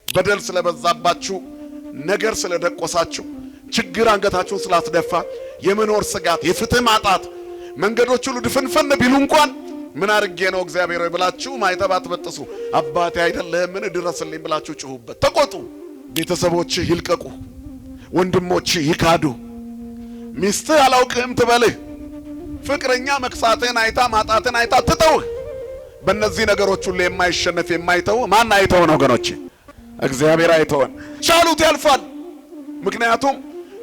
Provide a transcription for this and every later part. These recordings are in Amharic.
በደል ስለበዛባችሁ ነገር ስለደቆሳችሁ ችግር አንገታችሁን ስላስደፋ የመኖር ስጋት የፍትህ ማጣት መንገዶች ሁሉ ድፍንፍን ቢሉ እንኳን ምን አርጌ ነው እግዚአብሔር ብላችሁ ማይተባት በጥሱ አባቴ አይደለም ምን ድረስልኝ ብላችሁ ጩሁበት ተቆጡ ቤተሰቦች ይልቀቁ ወንድሞች ይካዱ ሚስት አላውቅም ትበልህ ፍቅረኛ መክሳትን አይታ ማጣትን አይታ ትተው በእነዚህ ነገሮች ሁሉ የማይሸነፍ የማይተው ማን አይተው ነው ወገኖች እግዚአብሔር አይተውን ቻሉት ያልፋል ምክንያቱም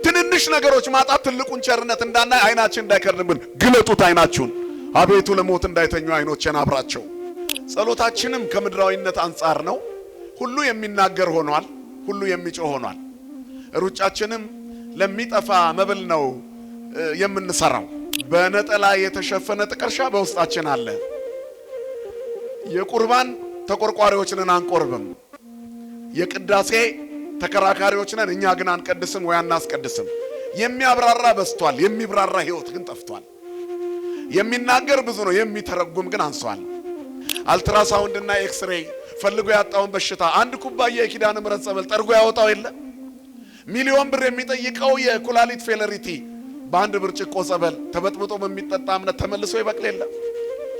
ትንንሽ ነገሮች ማጣት ትልቁን ቸርነት እንዳናይ አይናችን እንዳይከርብን ግለጡት አይናችሁን አቤቱ ለሞት እንዳይተኙ አይኖችን አብራቸው ጸሎታችንም ከምድራዊነት አንፃር ነው ሁሉ የሚናገር ሆኗል ሁሉ የሚጮህ ሆኗል ሩጫችንም ለሚጠፋ መብል ነው የምንሰራው በነጠላ የተሸፈነ ጥቀርሻ በውስጣችን አለ የቁርባን ተቆርቋሪዎች ነን አንቆርብም የቅዳሴ ተከራካሪዎች ነን እኛ ግን አንቀድስም ወይ አናስቀድስም የሚያብራራ በስቷል የሚብራራ ህይወት ግን ጠፍቷል የሚናገር ብዙ ነው የሚተረጉም ግን አንሷል አልትራሳውንድና ኤክስሬይ ፈልጎ ያጣውን በሽታ አንድ ኩባያ የኪዳነ ምሕረት ጸበል ጠርጎ ያወጣው የለ ሚሊዮን ብር የሚጠይቀው የኩላሊት ፌለሪቲ በአንድ ብርጭቆ ጸበል ተበጥብጦ በሚጠጣ እምነት ተመልሶ ይበቅል የለ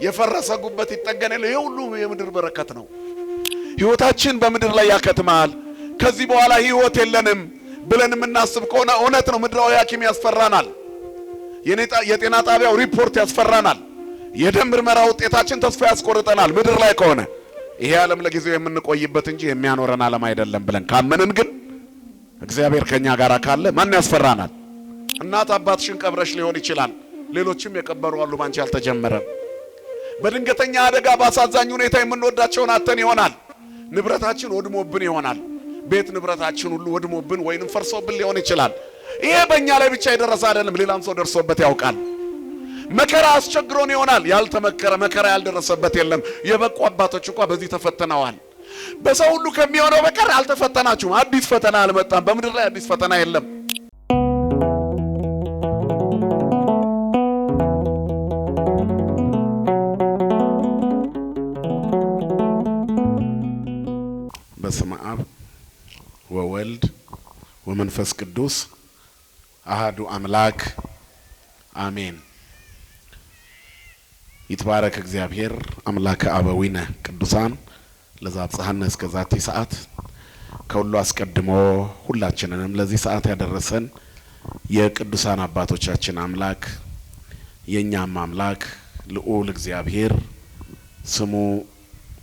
የፈረሰ ጉበት ይጠገን የለ ይሄ ሁሉ የምድር በረከት ነው ህይወታችን በምድር ላይ ያከትማል ከዚህ በኋላ ህይወት የለንም ብለን የምናስብ ከሆነ እውነት ነው ምድራዊ ሐኪም ያስፈራናል የጤና ጣቢያው ሪፖርት ያስፈራናል የደም ምርመራ ውጤታችን ተስፋ ያስቆርጠናል ምድር ላይ ከሆነ ይሄ ዓለም ለጊዜው የምንቆይበት እንጂ የሚያኖረን ዓለም አይደለም ብለን ካመንን ግን እግዚአብሔር ከኛ ጋር ካለ ማን ያስፈራናል እናት አባትሽን ቀብረሽ ሊሆን ይችላል ሌሎችም የቀበሩ አሉ ባንቺ ያልተጀመረ በድንገተኛ አደጋ ባሳዛኝ ሁኔታ የምንወዳቸውን አተን ይሆናል ንብረታችን ወድሞብን ይሆናል ቤት ንብረታችን ሁሉ ወድሞብን ወይንም ፈርሶብን ሊሆን ይችላል ይሄ በእኛ ላይ ብቻ ይደረስ አይደለም ሌላም ሰው ደርሶበት ያውቃል መከራ አስቸግሮን ይሆናል ያልተመከረ መከራ ያልደረሰበት የለም የበቁ አባቶች እንኳን በዚህ ተፈተነዋል በሰው ሁሉ ከሚሆነው በቀር አልተፈተናችሁም አዲስ ፈተና አልመጣም በምድር ላይ አዲስ ፈተና የለም በስመ አብ ወወልድ ወመንፈስ ቅዱስ አሐዱ አምላክ አሜን ይትባረክ እግዚአብሔር አምላከ አበዊነ ቅዱሳን ለዛብጽሐነ እስከ ዛቲ ሰዓት ከሁሉ አስቀድሞ ሁላችንንም ለዚህ ሰዓት ያደረሰን የቅዱሳን አባቶቻችን አምላክ የኛም አምላክ ልዑል እግዚአብሔር ስሙ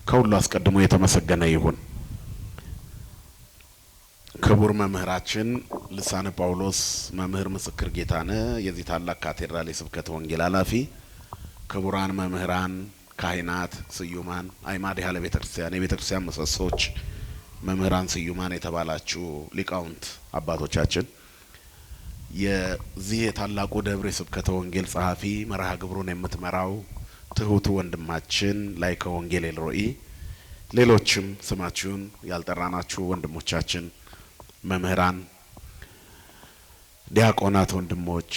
ከሁሉ አስቀድሞ የተመሰገነ ይሁን ክቡር መምህራችን ልሳነ ጳውሎስ መምህር ምስክር ጌታነህ የዚህ ታላቅ ካቴድራል የስብከተ ወንጌል ኃላፊ ክቡራን መምህራን ካህናት ስዩማን አዕማደ ቤተክርስቲያን የቤተክርስቲያን ምሰሶች መምህራን ስዩማን የተባላችሁ ሊቃውንት አባቶቻችን የዚህ የታላቁ ደብረ ስብከተ ወንጌል ጸሐፊ መርሃ ግብሩን የምትመራው ትሁቱ ወንድማችን ላይከ ወንጌል ኤልሮኢ ሌሎችም ስማችሁን ያልጠራናችሁ ወንድሞቻችን መምህራን ዲያቆናት ወንድሞች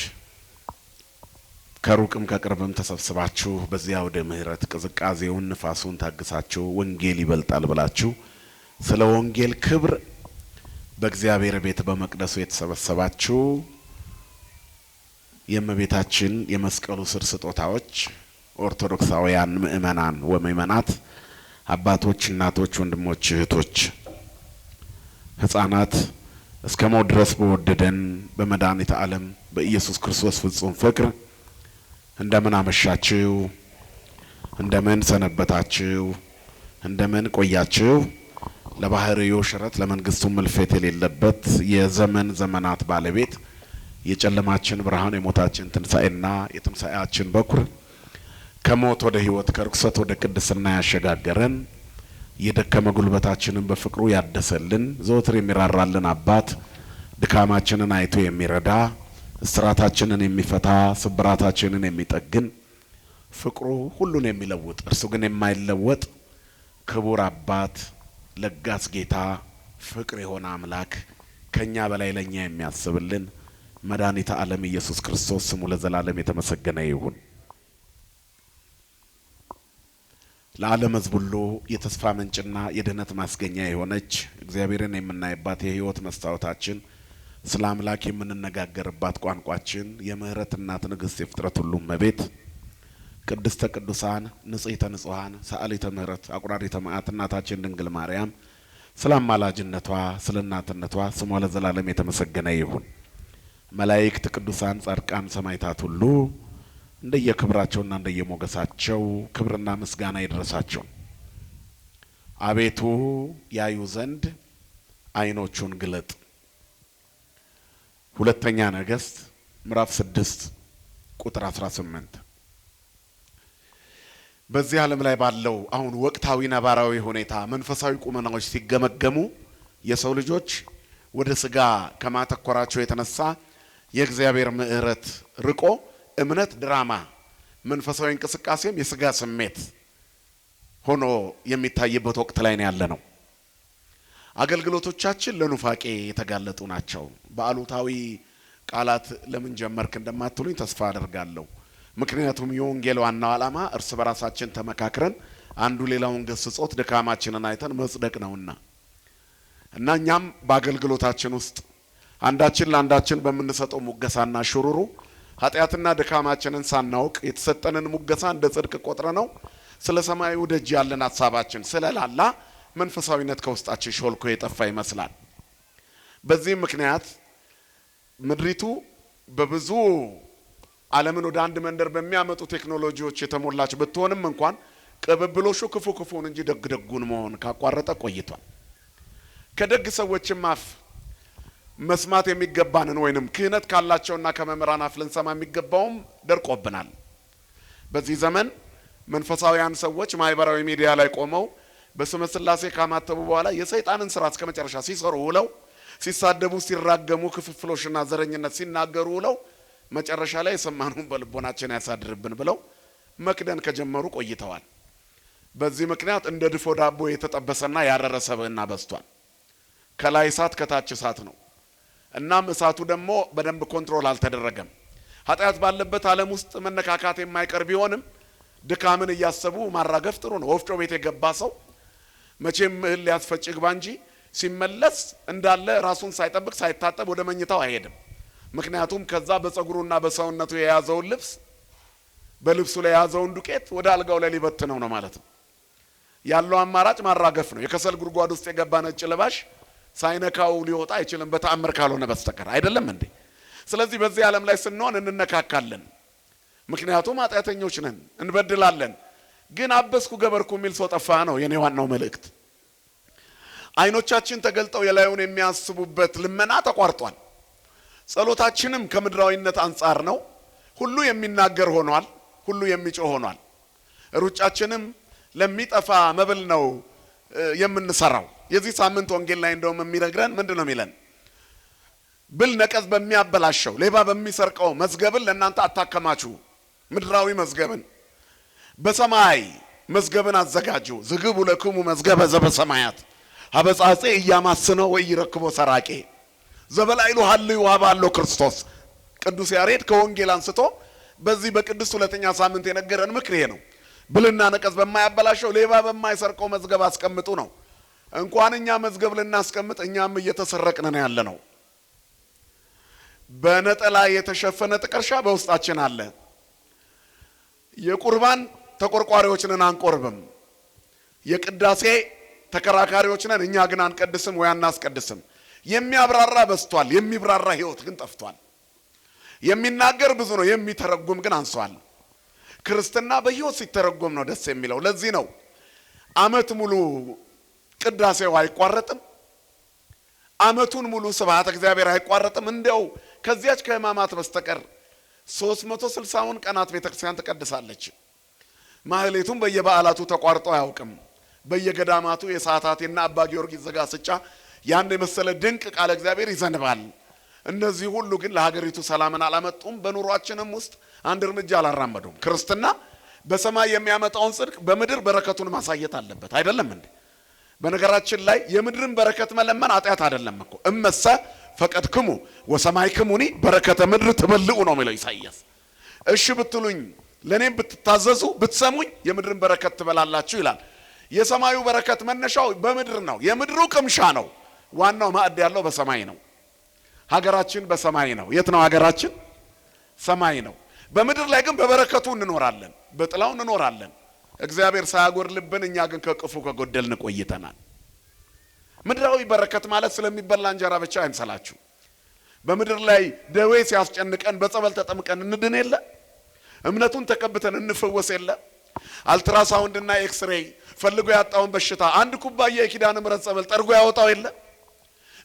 ከሩቅም ከቅርብም ተሰብስባችሁ በዚያ ወደ ምህረት ቅዝቃዜውን ንፋሱን ታግሳችሁ ወንጌል ይበልጣል ብላችሁ ስለ ወንጌል ክብር በእግዚአብሔር ቤት በመቅደሱ የተሰበሰባችሁ የእመቤታችን የመስቀሉ ስር ስጦታዎች ኦርቶዶክሳውያን ምእመናን ወምእመናት አባቶች እናቶች ወንድሞች እህቶች ሕፃናት እስከ ሞት ድረስ በወደደን በመድኃኒተ ዓለም በኢየሱስ ክርስቶስ ፍጹም ፍቅር እንደምን አመሻችሁ እንደምን ሰነበታችሁ እንደምን ቆያችሁ ለባህሪው ሽረት ለመንግስቱ መልፈት የሌለበት የዘመን ዘመናት ባለቤት የጨለማችን ብርሃን የሞታችን ትንሣኤና የትንሣኤያችን በኩር ከሞት ወደ ሕይወት ከርኩሰት ወደ ቅድስና ያሸጋገረን የደከመ ጉልበታችንን በፍቅሩ ያደሰልን ዘወትር የሚራራልን አባት ድካማችንን አይቶ የሚረዳ እስራታችንን የሚፈታ ስብራታችንን የሚጠግን ፍቅሩ ሁሉን የሚለውጥ እርሱ ግን የማይለወጥ ክቡር አባት ለጋስ ጌታ ፍቅር የሆነ አምላክ ከኛ በላይ ለኛ የሚያስብልን መድኃኒተ ዓለም ኢየሱስ ክርስቶስ ስሙ ለዘላለም የተመሰገነ ይሁን። ለዓለም ሕዝብ ሁሉ የተስፋ ምንጭና የድህነት ማስገኛ የሆነች እግዚአብሔርን የምናይባት የሕይወት መስታወታችን ስለ አምላክ የምንነጋገርባት ቋንቋችን የምህረት እናት ንግሥት የፍጥረት ሁሉ እመቤት ቅድስተ ቅዱሳን ንጽሕተ ንጹሐን ሰአሊተ ምህረት አቁራሪተ መዓት እናታችን ድንግል ማርያም ስለ አማላጅነቷ ስለ እናትነቷ ስሟ ለዘላለም የተመሰገነ ይሁን። መላእክት፣ ቅዱሳን፣ ጻድቃን፣ ሰማዕታት ሁሉ እንደየክብራቸውና እንደየሞገሳቸው ክብርና ምስጋና ይድረሳቸው። አቤቱ ያዩ ዘንድ ዓይኖቹን ግለጥ። ሁለተኛ ነገሥት ምዕራፍ 6 ቁጥር 18። በዚህ ዓለም ላይ ባለው አሁን ወቅታዊ ነባራዊ ሁኔታ መንፈሳዊ ቁመናዎች ሲገመገሙ የሰው ልጆች ወደ ስጋ ከማተኮራቸው የተነሳ የእግዚአብሔር ምሕረት ርቆ እምነት ድራማ፣ መንፈሳዊ እንቅስቃሴም የስጋ ስሜት ሆኖ የሚታይበት ወቅት ላይ ነው ያለነው። አገልግሎቶቻችን ለኑፋቄ የተጋለጡ ናቸው። በአሉታዊ ቃላት ለምን ጀመርክ እንደማትሉኝ ተስፋ አደርጋለሁ። ምክንያቱም የወንጌል ዋናው ዓላማ እርስ በራሳችን ተመካክረን አንዱ ሌላውን ገስጾት ድካማችንን አይተን መጽደቅ ነውና እና እኛም በአገልግሎታችን ውስጥ አንዳችን ለአንዳችን በምንሰጠው ሙገሳና ሽሩሩ ኃጢአትና ድካማችንን ሳናውቅ የተሰጠንን ሙገሳ እንደ ጽድቅ ቆጥረ ነው ስለ ሰማዩ ደጅ ያለን ሐሳባችን ስለላላ መንፈሳዊነት ከውስጣችን ሾልኮ የጠፋ ይመስላል። በዚህ ምክንያት ምድሪቱ በብዙ ዓለምን ወደ አንድ መንደር በሚያመጡ ቴክኖሎጂዎች የተሞላች ብትሆንም እንኳን ቅብብሎሹ ክፉ ክፉን እንጂ ደግ ደጉን መሆን ካቋረጠ ቆይቷል። ከደግ ሰዎችም አፍ መስማት የሚገባንን ወይንም ክህነት ካላቸውና ከመምህራን አፍ ልንሰማ የሚገባውም ደርቆብናል። በዚህ ዘመን መንፈሳዊያን ሰዎች ማህበራዊ ሚዲያ ላይ ቆመው በስመ ሥላሴ ካማተቡ በኋላ የሰይጣንን ስራ እስከ መጨረሻ ሲሰሩ ውለው ሲሳደቡ፣ ሲራገሙ፣ ክፍፍሎሽና ዘረኝነት ሲናገሩ ውለው መጨረሻ ላይ የሰማነውን በልቦናችን ያሳድርብን ብለው መክደን ከጀመሩ ቆይተዋል። በዚህ ምክንያት እንደ ድፎ ዳቦ የተጠበሰና ያረረ ሰብዕና በዝቷል። ከላይ እሳት ከታች እሳት ነው። እናም እሳቱ ደግሞ በደንብ ኮንትሮል አልተደረገም። ኃጢአት ባለበት ዓለም ውስጥ መነካካት የማይቀር ቢሆንም ድካምን እያሰቡ ማራገፍ ጥሩ ነው። ወፍጮ ቤት የገባ ሰው መቼም እህል ሊያስፈጭ ግባ እንጂ ሲመለስ እንዳለ ራሱን ሳይጠብቅ ሳይታጠብ ወደ መኝታው አይሄድም። ምክንያቱም ከዛ በፀጉሩና በሰውነቱ የያዘውን ልብስ በልብሱ ላይ የያዘውን ዱቄት ወደ አልጋው ላይ ሊበትነው ነው ማለት ነው። ያለው አማራጭ ማራገፍ ነው። የከሰል ጉድጓድ ውስጥ የገባ ነጭ ለባሽ ሳይነካው ሊወጣ አይችልም በተአምር ካልሆነ በስተቀር አይደለም እንዴ? ስለዚህ በዚህ ዓለም ላይ ስንሆን እንነካካለን። ምክንያቱም ኃጢአተኞች ነን፣ እንበድላለን። ግን አበስኩ ገበርኩ የሚል ሰው ጠፋ ነው የኔ ዋናው መልእክት። አይኖቻችን ተገልጠው የላዩን የሚያስቡበት ልመና ተቋርጧል። ጸሎታችንም ከምድራዊነት አንጻር ነው። ሁሉ የሚናገር ሆኗል፣ ሁሉ የሚጮህ ሆኗል። ሩጫችንም ለሚጠፋ መብል ነው የምንሰራው። የዚህ ሳምንት ወንጌል ላይ እንደውም የሚነግረን ምንድነው የሚለን? ብል ነቀዝ በሚያበላሸው ሌባ በሚሰርቀው መዝገብን ለእናንተ አታከማቹ፣ ምድራዊ መዝገብን በሰማይ መዝገብን አዘጋጁ። ዝግቡ ለክሙ መዝገበ ዘበሰማያት ሀበጻጼ እያማስነው ወይ ይረክቦ ሰራቄ ዘበላይሉ ሀልዩ ሀባለው ክርስቶስ። ቅዱስ ያሬድ ከወንጌል አንስቶ በዚህ በቅዱስ ሁለተኛ ሳምንት የነገረን ምክር ይሄ ነው። ብልና ነቀዝ በማያበላሸው ሌባ በማይሰርቀው መዝገብ አስቀምጡ ነው። እንኳን እኛ መዝገብ ልናስቀምጥ እኛም እየተሰረቅን ነው ያለ ነው። በነጠላ የተሸፈነ ጥቀርሻ በውስጣችን አለ። የቁርባን ተቆርቋሪዎች ነን አንቆርብም። የቅዳሴ ተከራካሪዎች ነን እኛ ግን አንቀድስም ወይ አናስቀድስም። የሚያብራራ በስቷል፣ የሚብራራ ህይወት ግን ጠፍቷል። የሚናገር ብዙ ነው፣ የሚተረጉም ግን አንሷል። ክርስትና በህይወት ሲተረጎም ነው ደስ የሚለው። ለዚህ ነው አመት ሙሉ ቅዳሴው አይቋረጥም፣ አመቱን ሙሉ ስብሐተ እግዚአብሔር አይቋረጥም። እንደው ከዚያች ከህማማት በስተቀር 360ውን ቀናት ቤተክርስቲያን ትቀድሳለች። ማህሌቱም በየበዓላቱ ተቋርጦ አያውቅም። በየገዳማቱ የሰዓታትና አባ ጊዮርጊስ ዘጋስጫ ያን የመሰለ ድንቅ ቃል እግዚአብሔር ይዘንባል። እነዚህ ሁሉ ግን ለሀገሪቱ ሰላምን አላመጡም። በኑሯችንም ውስጥ አንድ እርምጃ አላራመዱም። ክርስትና በሰማይ የሚያመጣውን ጽድቅ በምድር በረከቱን ማሳየት አለበት አይደለም እንዴ? በነገራችን ላይ የምድርን በረከት መለመን ኃጢአት አይደለም እኮ። እመሰ ፈቀድክሙ ወሰማይክሙኒ በረከተ ምድር ትበልዑ ነው የሚለው ኢሳይያስ። እሺ ብትሉኝ ለኔም ብትታዘዙ ብትሰሙኝ የምድርን በረከት ትበላላችሁ ይላል። የሰማዩ በረከት መነሻው በምድር ነው። የምድሩ ቅምሻ ነው። ዋናው ማዕድ ያለው በሰማይ ነው። ሀገራችን በሰማይ ነው። የት ነው ሀገራችን? ሰማይ ነው። በምድር ላይ ግን በበረከቱ እንኖራለን፣ በጥላው እንኖራለን። እግዚአብሔር ሳያጎድልብን እኛ ግን ከቅፉ ከጎደልን ቆይተናል። ምድራዊ በረከት ማለት ስለሚበላ እንጀራ ብቻ አይምሰላችሁ። በምድር ላይ ደዌ ሲያስጨንቀን በጸበል ተጠምቀን እንድን የለ፣ እምነቱን ተቀብተን እንፈወስ የለ፣ አልትራሳውንድና ኤክስሬይ ፈልጎ ያጣውን በሽታ አንድ ኩባያ የኪዳነ ምሕረት ጸበል ጠርጎ ያወጣው የለ፣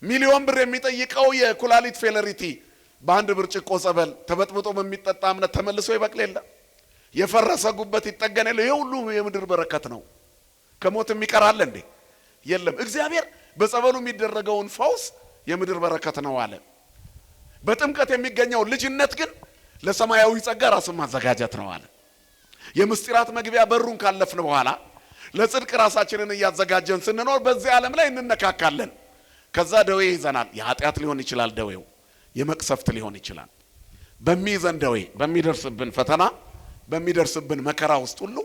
ሚሊዮን ብር የሚጠይቀው የኩላሊት ፌለሪቲ በአንድ ብርጭቆ ጸበል ተበጥብጦ በሚጠጣ እምነት ተመልሶ ይበቅል የለ፣ የፈረሰ ጉበት ይጠገን የለ። ይሄ ሁሉ የምድር በረከት ነው። ከሞት የሚቀራል እንዴ? የለም። እግዚአብሔር በጸበሉ የሚደረገውን ፈውስ የምድር በረከት ነው አለ። በጥምቀት የሚገኘው ልጅነት ግን ለሰማያዊ ጸጋ ራስን ማዘጋጀት ነው አለ። የምስጢራት መግቢያ በሩን ካለፍን በኋላ ለጽድቅ ራሳችንን እያዘጋጀን ስንኖር በዚህ ዓለም ላይ እንነካካለን። ከዛ ደዌ ይዘናል። የኃጢአት ሊሆን ይችላል ደዌው፣ የመቅሰፍት ሊሆን ይችላል። በሚይዘን ደዌ፣ በሚደርስብን ፈተና፣ በሚደርስብን መከራ ውስጥ ሁሉ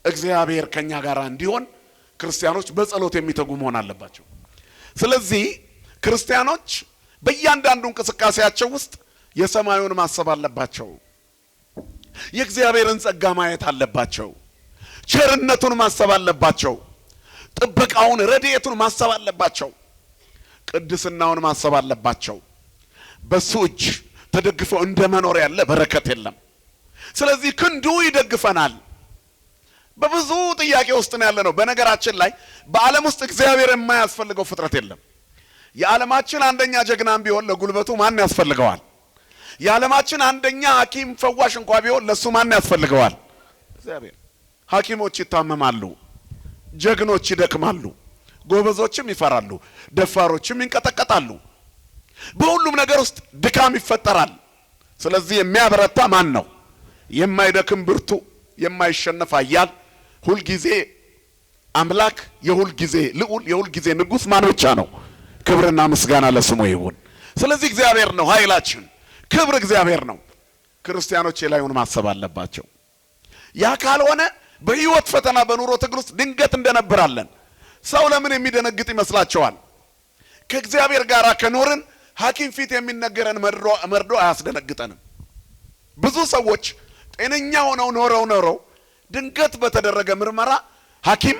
እግዚአብሔር ከኛ ጋር እንዲሆን ክርስቲያኖች በጸሎት የሚተጉ መሆን አለባቸው። ስለዚህ ክርስቲያኖች በእያንዳንዱ እንቅስቃሴያቸው ውስጥ የሰማዩን ማሰብ አለባቸው። የእግዚአብሔርን ጸጋ ማየት አለባቸው። ቸርነቱን ማሰብ አለባቸው። ጥበቃውን፣ ረድኤቱን ማሰብ አለባቸው። ቅድስናውን ማሰብ አለባቸው። በሱ እጅ ተደግፈው እንደ መኖር ያለ በረከት የለም። ስለዚህ ክንዱ ይደግፈናል። በብዙ ጥያቄ ውስጥ ነው ያለነው። በነገራችን ላይ በዓለም ውስጥ እግዚአብሔር የማያስፈልገው ፍጥረት የለም። የዓለማችን አንደኛ ጀግናም ቢሆን ለጉልበቱ ማን ያስፈልገዋል? የዓለማችን አንደኛ ሐኪም ፈዋሽ እንኳን ቢሆን ለሱ ማን ያስፈልገዋል? እግዚአብሔር። ሐኪሞች ይታመማሉ፣ ጀግኖች ይደክማሉ፣ ጎበዞችም ይፈራሉ፣ ደፋሮችም ይንቀጠቀጣሉ። በሁሉም ነገር ውስጥ ድካም ይፈጠራል። ስለዚህ የሚያበረታ ማን ነው? የማይደክም ብርቱ፣ የማይሸነፍ ኃያል፣ ሁልጊዜ አምላክ፣ የሁልጊዜ ልዑል፣ የሁልጊዜ ንጉሥ ማን ብቻ ነው? ክብርና ምስጋና ለስሙ ይሁን። ስለዚህ እግዚአብሔር ነው ኃይላችን፣ ክብር እግዚአብሔር ነው። ክርስቲያኖች የላዩን ማሰብ አለባቸው። ያ ካልሆነ በህይወት ፈተና በኑሮ ትግል ውስጥ ድንገት እንደነበራለን። ሰው ለምን የሚደነግጥ ይመስላችኋል? ከእግዚአብሔር ጋር ከኖርን ሐኪም ፊት የሚነገረን መርዶ አያስደነግጠንም። ብዙ ሰዎች ጤነኛ ሆነው ኖረው ድንገት በተደረገ ምርመራ ሐኪም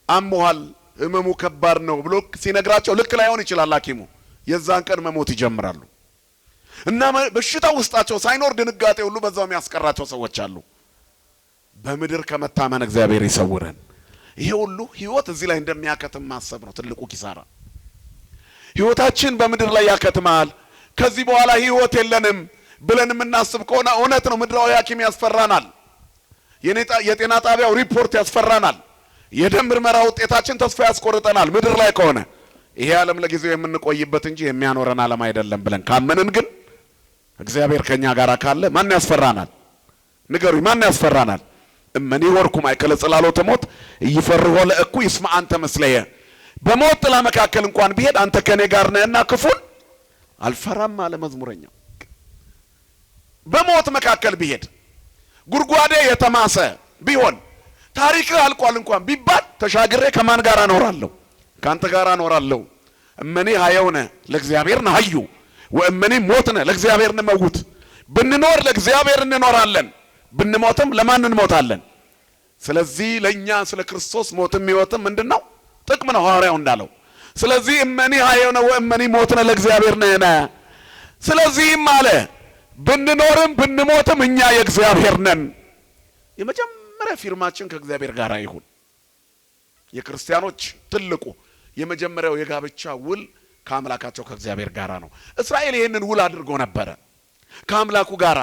አሞሃል፣ ህመሙ ከባድ ነው ብሎ ሲነግራቸው ልክ ላይሆን ይችላል ሐኪሙ። የዛን ቀን መሞት ይጀምራሉ። እና በሽታው ውስጣቸው ሳይኖር ድንጋጤ ሁሉ በዛው የሚያስቀራቸው ሰዎች አሉ። በምድር ከመታመን እግዚአብሔር ይሰውረን። ይሄ ሁሉ ህይወት እዚህ ላይ እንደሚያከትም ማሰብ ነው ትልቁ ኪሳራ። ህይወታችን በምድር ላይ ያከትማል፣ ከዚህ በኋላ ህይወት የለንም ብለን የምናስብ ከሆነ እውነት ነው። ምድራዊ ሐኪም ያስፈራናል። የጤና ጣቢያው ሪፖርት ያስፈራናል። የደም ምርመራ ውጤታችን ተስፋ ያስቆርጠናል። ምድር ላይ ከሆነ ይሄ ዓለም ለጊዜው የምንቆይበት እንጂ የሚያኖረን ዓለም አይደለም ብለን ካመንን ግን እግዚአብሔር ከኛ ጋር ካለ ማን ያስፈራናል? ንገሩኝ፣ ማን ያስፈራናል? እመኒ ወርኩ ማይከለ ጽላሎተ ሞት ይፈርሆ ለእኩ ይስማ አንተ መስለየ። በሞት ጥላ መካከል እንኳን ቢሄድ አንተ ከኔ ጋር ነህና ክፉን አልፈራም አለ መዝሙረኛው። በሞት መካከል ቢሄድ ጉርጓዴ የተማሰ ቢሆን ታሪክ አልቋል እንኳን ቢባል ተሻግሬ ከማን ጋር እኖራለሁ? ካንተ ጋር እኖራለሁ። እመኒ ሀየውነ ለእግዚአብሔር ነሐዩ ወእመኒ ሞትነ ለእግዚአብሔር እንመውት። ብንኖር ለእግዚአብሔር እንኖራለን፣ ብንሞትም ለማን እንሞታለን? ስለዚህ ለኛ ስለ ክርስቶስ ሞትም ሕይወትም ምንድነው? ጥቅም ነው ሐዋርያው እንዳለው። ስለዚህ እመኒ ሀየውነ ወእመኒ ሞትነ ለእግዚአብሔር ነን። ስለዚህም አለ ብንኖርም ብንሞትም እኛ የእግዚአብሔር ነን። የመጀመሪያ ፊርማችን ከእግዚአብሔር ጋር ይሁን። የክርስቲያኖች ትልቁ የመጀመሪያው የጋብቻ ውል ከአምላካቸው ከእግዚአብሔር ጋር ነው። እስራኤል ይህንን ውል አድርጎ ነበረ ከአምላኩ ጋር።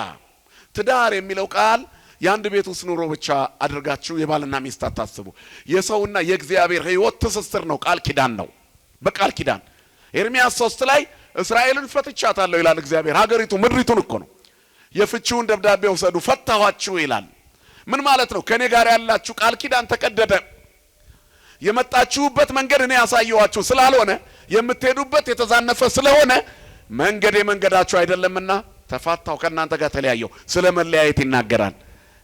ትዳር የሚለው ቃል የአንድ ቤት ውስጥ ኑሮ ብቻ አድርጋችሁ የባልና ሚስት አታስቡ። የሰውና የእግዚአብሔር ሕይወት ትስስር ነው። ቃል ኪዳን ነው። በቃል ኪዳን ኤርምያስ 3 ላይ እስራኤልን ፈትቻታለሁ ይላል እግዚአብሔር። ሀገሪቱ ምድሪቱን እኮ ነው። የፍቺውን ደብዳቤ ወሰዱ ፈታኋችሁ ይላል። ምን ማለት ነው? ከኔ ጋር ያላችሁ ቃል ኪዳን ተቀደደ። የመጣችሁበት መንገድ እኔ ያሳየኋችሁ ስላልሆነ የምትሄዱበት የተዛነፈ ስለሆነ መንገዴ መንገዳችሁ አይደለምና ተፋታው፣ ከናንተ ጋር ተለያየው። ስለ መለያየት ይናገራል።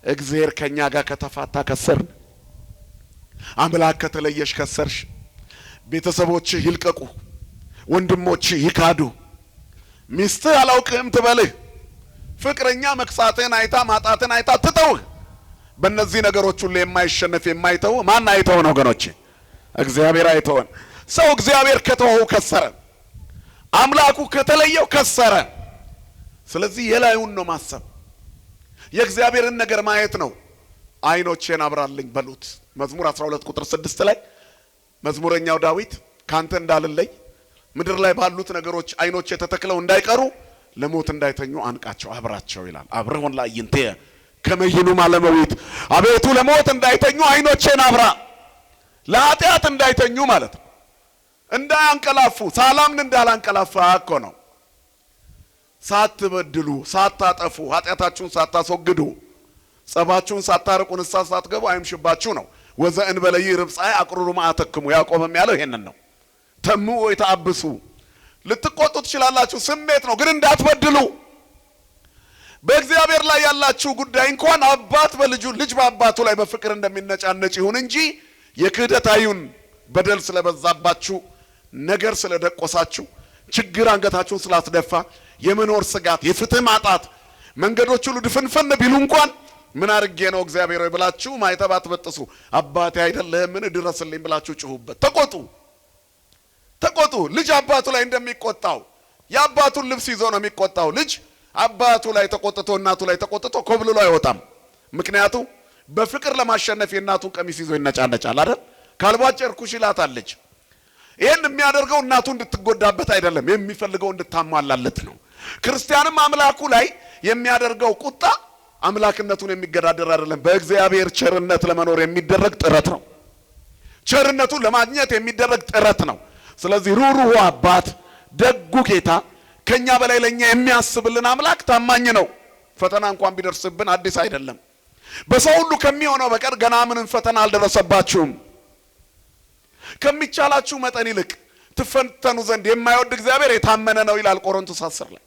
እግዚአብሔር ከኛ ጋር ከተፋታ ከሰርን፣ አምላክ ከተለየሽ ከሰርሽ። ቤተሰቦች ይልቀቁ፣ ወንድሞች ይካዱ፣ ሚስትህ አላውቅህም ትበልህ፣ ፍቅረኛ መክሳትን አይታ ማጣትን አይታ ትተውህ። በእነዚህ ነገሮች ሁሉ የማይሸነፍ የማይተው ማን አይተው ነው ወገኖቼ? እግዚአብሔር አይተውን። ሰው እግዚአብሔር ከተወው ከሰረ፣ አምላኩ ከተለየው ከሰረ። ስለዚህ የላዩን ነው ማሰብ፣ የእግዚአብሔርን ነገር ማየት ነው። አይኖቼን አብራልኝ በሉት። መዝሙር 12 ቁጥር 6 ላይ መዝሙረኛው ዳዊት ካንተ እንዳልለይ ምድር ላይ ባሉት ነገሮች አይኖቼ ተተክለው እንዳይቀሩ ለሞት እንዳይተኙ አንቃቸው አብራቸው ይላል። አብረውን ላይ ይንተ ከመይኑ ማለመዊት አቤቱ ለሞት እንዳይተኙ አይኖቼን አብራ፣ ለኃጢአት እንዳይተኙ ማለት ነው። እንዳያንቀላፉ ሳላምን እንዳላንቀላፋ እኮ ነው። ሳትበድሉ ሳታጠፉ ኃጢአታችሁን ሳታስወግዱ ጸባችሁን ሳታርቁ ንስሐ ሳትገቡ አይምሽባችሁ ነው። ወዘእን በለይ ርብጻይ አቅሩሩ ማአተክሙ ያዕቆብም ያለው ይሄንን ነው። ተሙ ወይ ተአብሱ ልትቆጡ ትችላላችሁ፣ ስሜት ነው ግን እንዳትበድሉ። በእግዚአብሔር ላይ ያላችሁ ጉዳይ እንኳን አባት በልጁ ልጅ በአባቱ ላይ በፍቅር እንደሚነጫነጭ ይሁን እንጂ የክህደት አይሁን። በደል ስለበዛባችሁ፣ ነገር ስለደቆሳችሁ፣ ችግር አንገታችሁን ስላስደፋ፣ የመኖር ስጋት፣ የፍትህ ማጣት፣ መንገዶች ሁሉ ድፍንፍን ቢሉ እንኳን ምን አርጌ ነው እግዚአብሔር ሆይ ብላችሁ ማይተባት በጥሱ አባቴ አይደለህምን ድረስልኝ ብላችሁ ጭሁበት። ተቆጡ። ልጅ አባቱ ላይ እንደሚቆጣው የአባቱን ልብስ ይዞ ነው የሚቆጣው። ልጅ አባቱ ላይ ተቆጥቶ እናቱ ላይ ተቆጥቶ ኮብልሎ አይወጣም። ምክንያቱም በፍቅር ለማሸነፍ የእናቱን ቀሚስ ይዞ ይነጫነጫል አይደል? ካልቧጨርኩሽ ይላታለች። ይሄን የሚያደርገው እናቱ እንድትጎዳበት አይደለም፣ የሚፈልገው እንድታሟላለት ነው። ክርስቲያንም አምላኩ ላይ የሚያደርገው ቁጣ አምላክነቱን የሚገዳደር አይደለም። በእግዚአብሔር ቸርነት ለመኖር የሚደረግ ጥረት ነው። ቸርነቱን ለማግኘት የሚደረግ ጥረት ነው። ስለዚህ ሩሩሁ አባት ደጉ ጌታ ከኛ በላይ ለኛ የሚያስብልን አምላክ ታማኝ ነው። ፈተና እንኳን ቢደርስብን አዲስ አይደለም። በሰው ሁሉ ከሚሆነው በቀር ገና ምንም ፈተና አልደረሰባችሁም። ከሚቻላችሁ መጠን ይልቅ ትፈተኑ ዘንድ የማይወድ እግዚአብሔር የታመነ ነው ይላል ቆሮንቶስ 10 ላይ።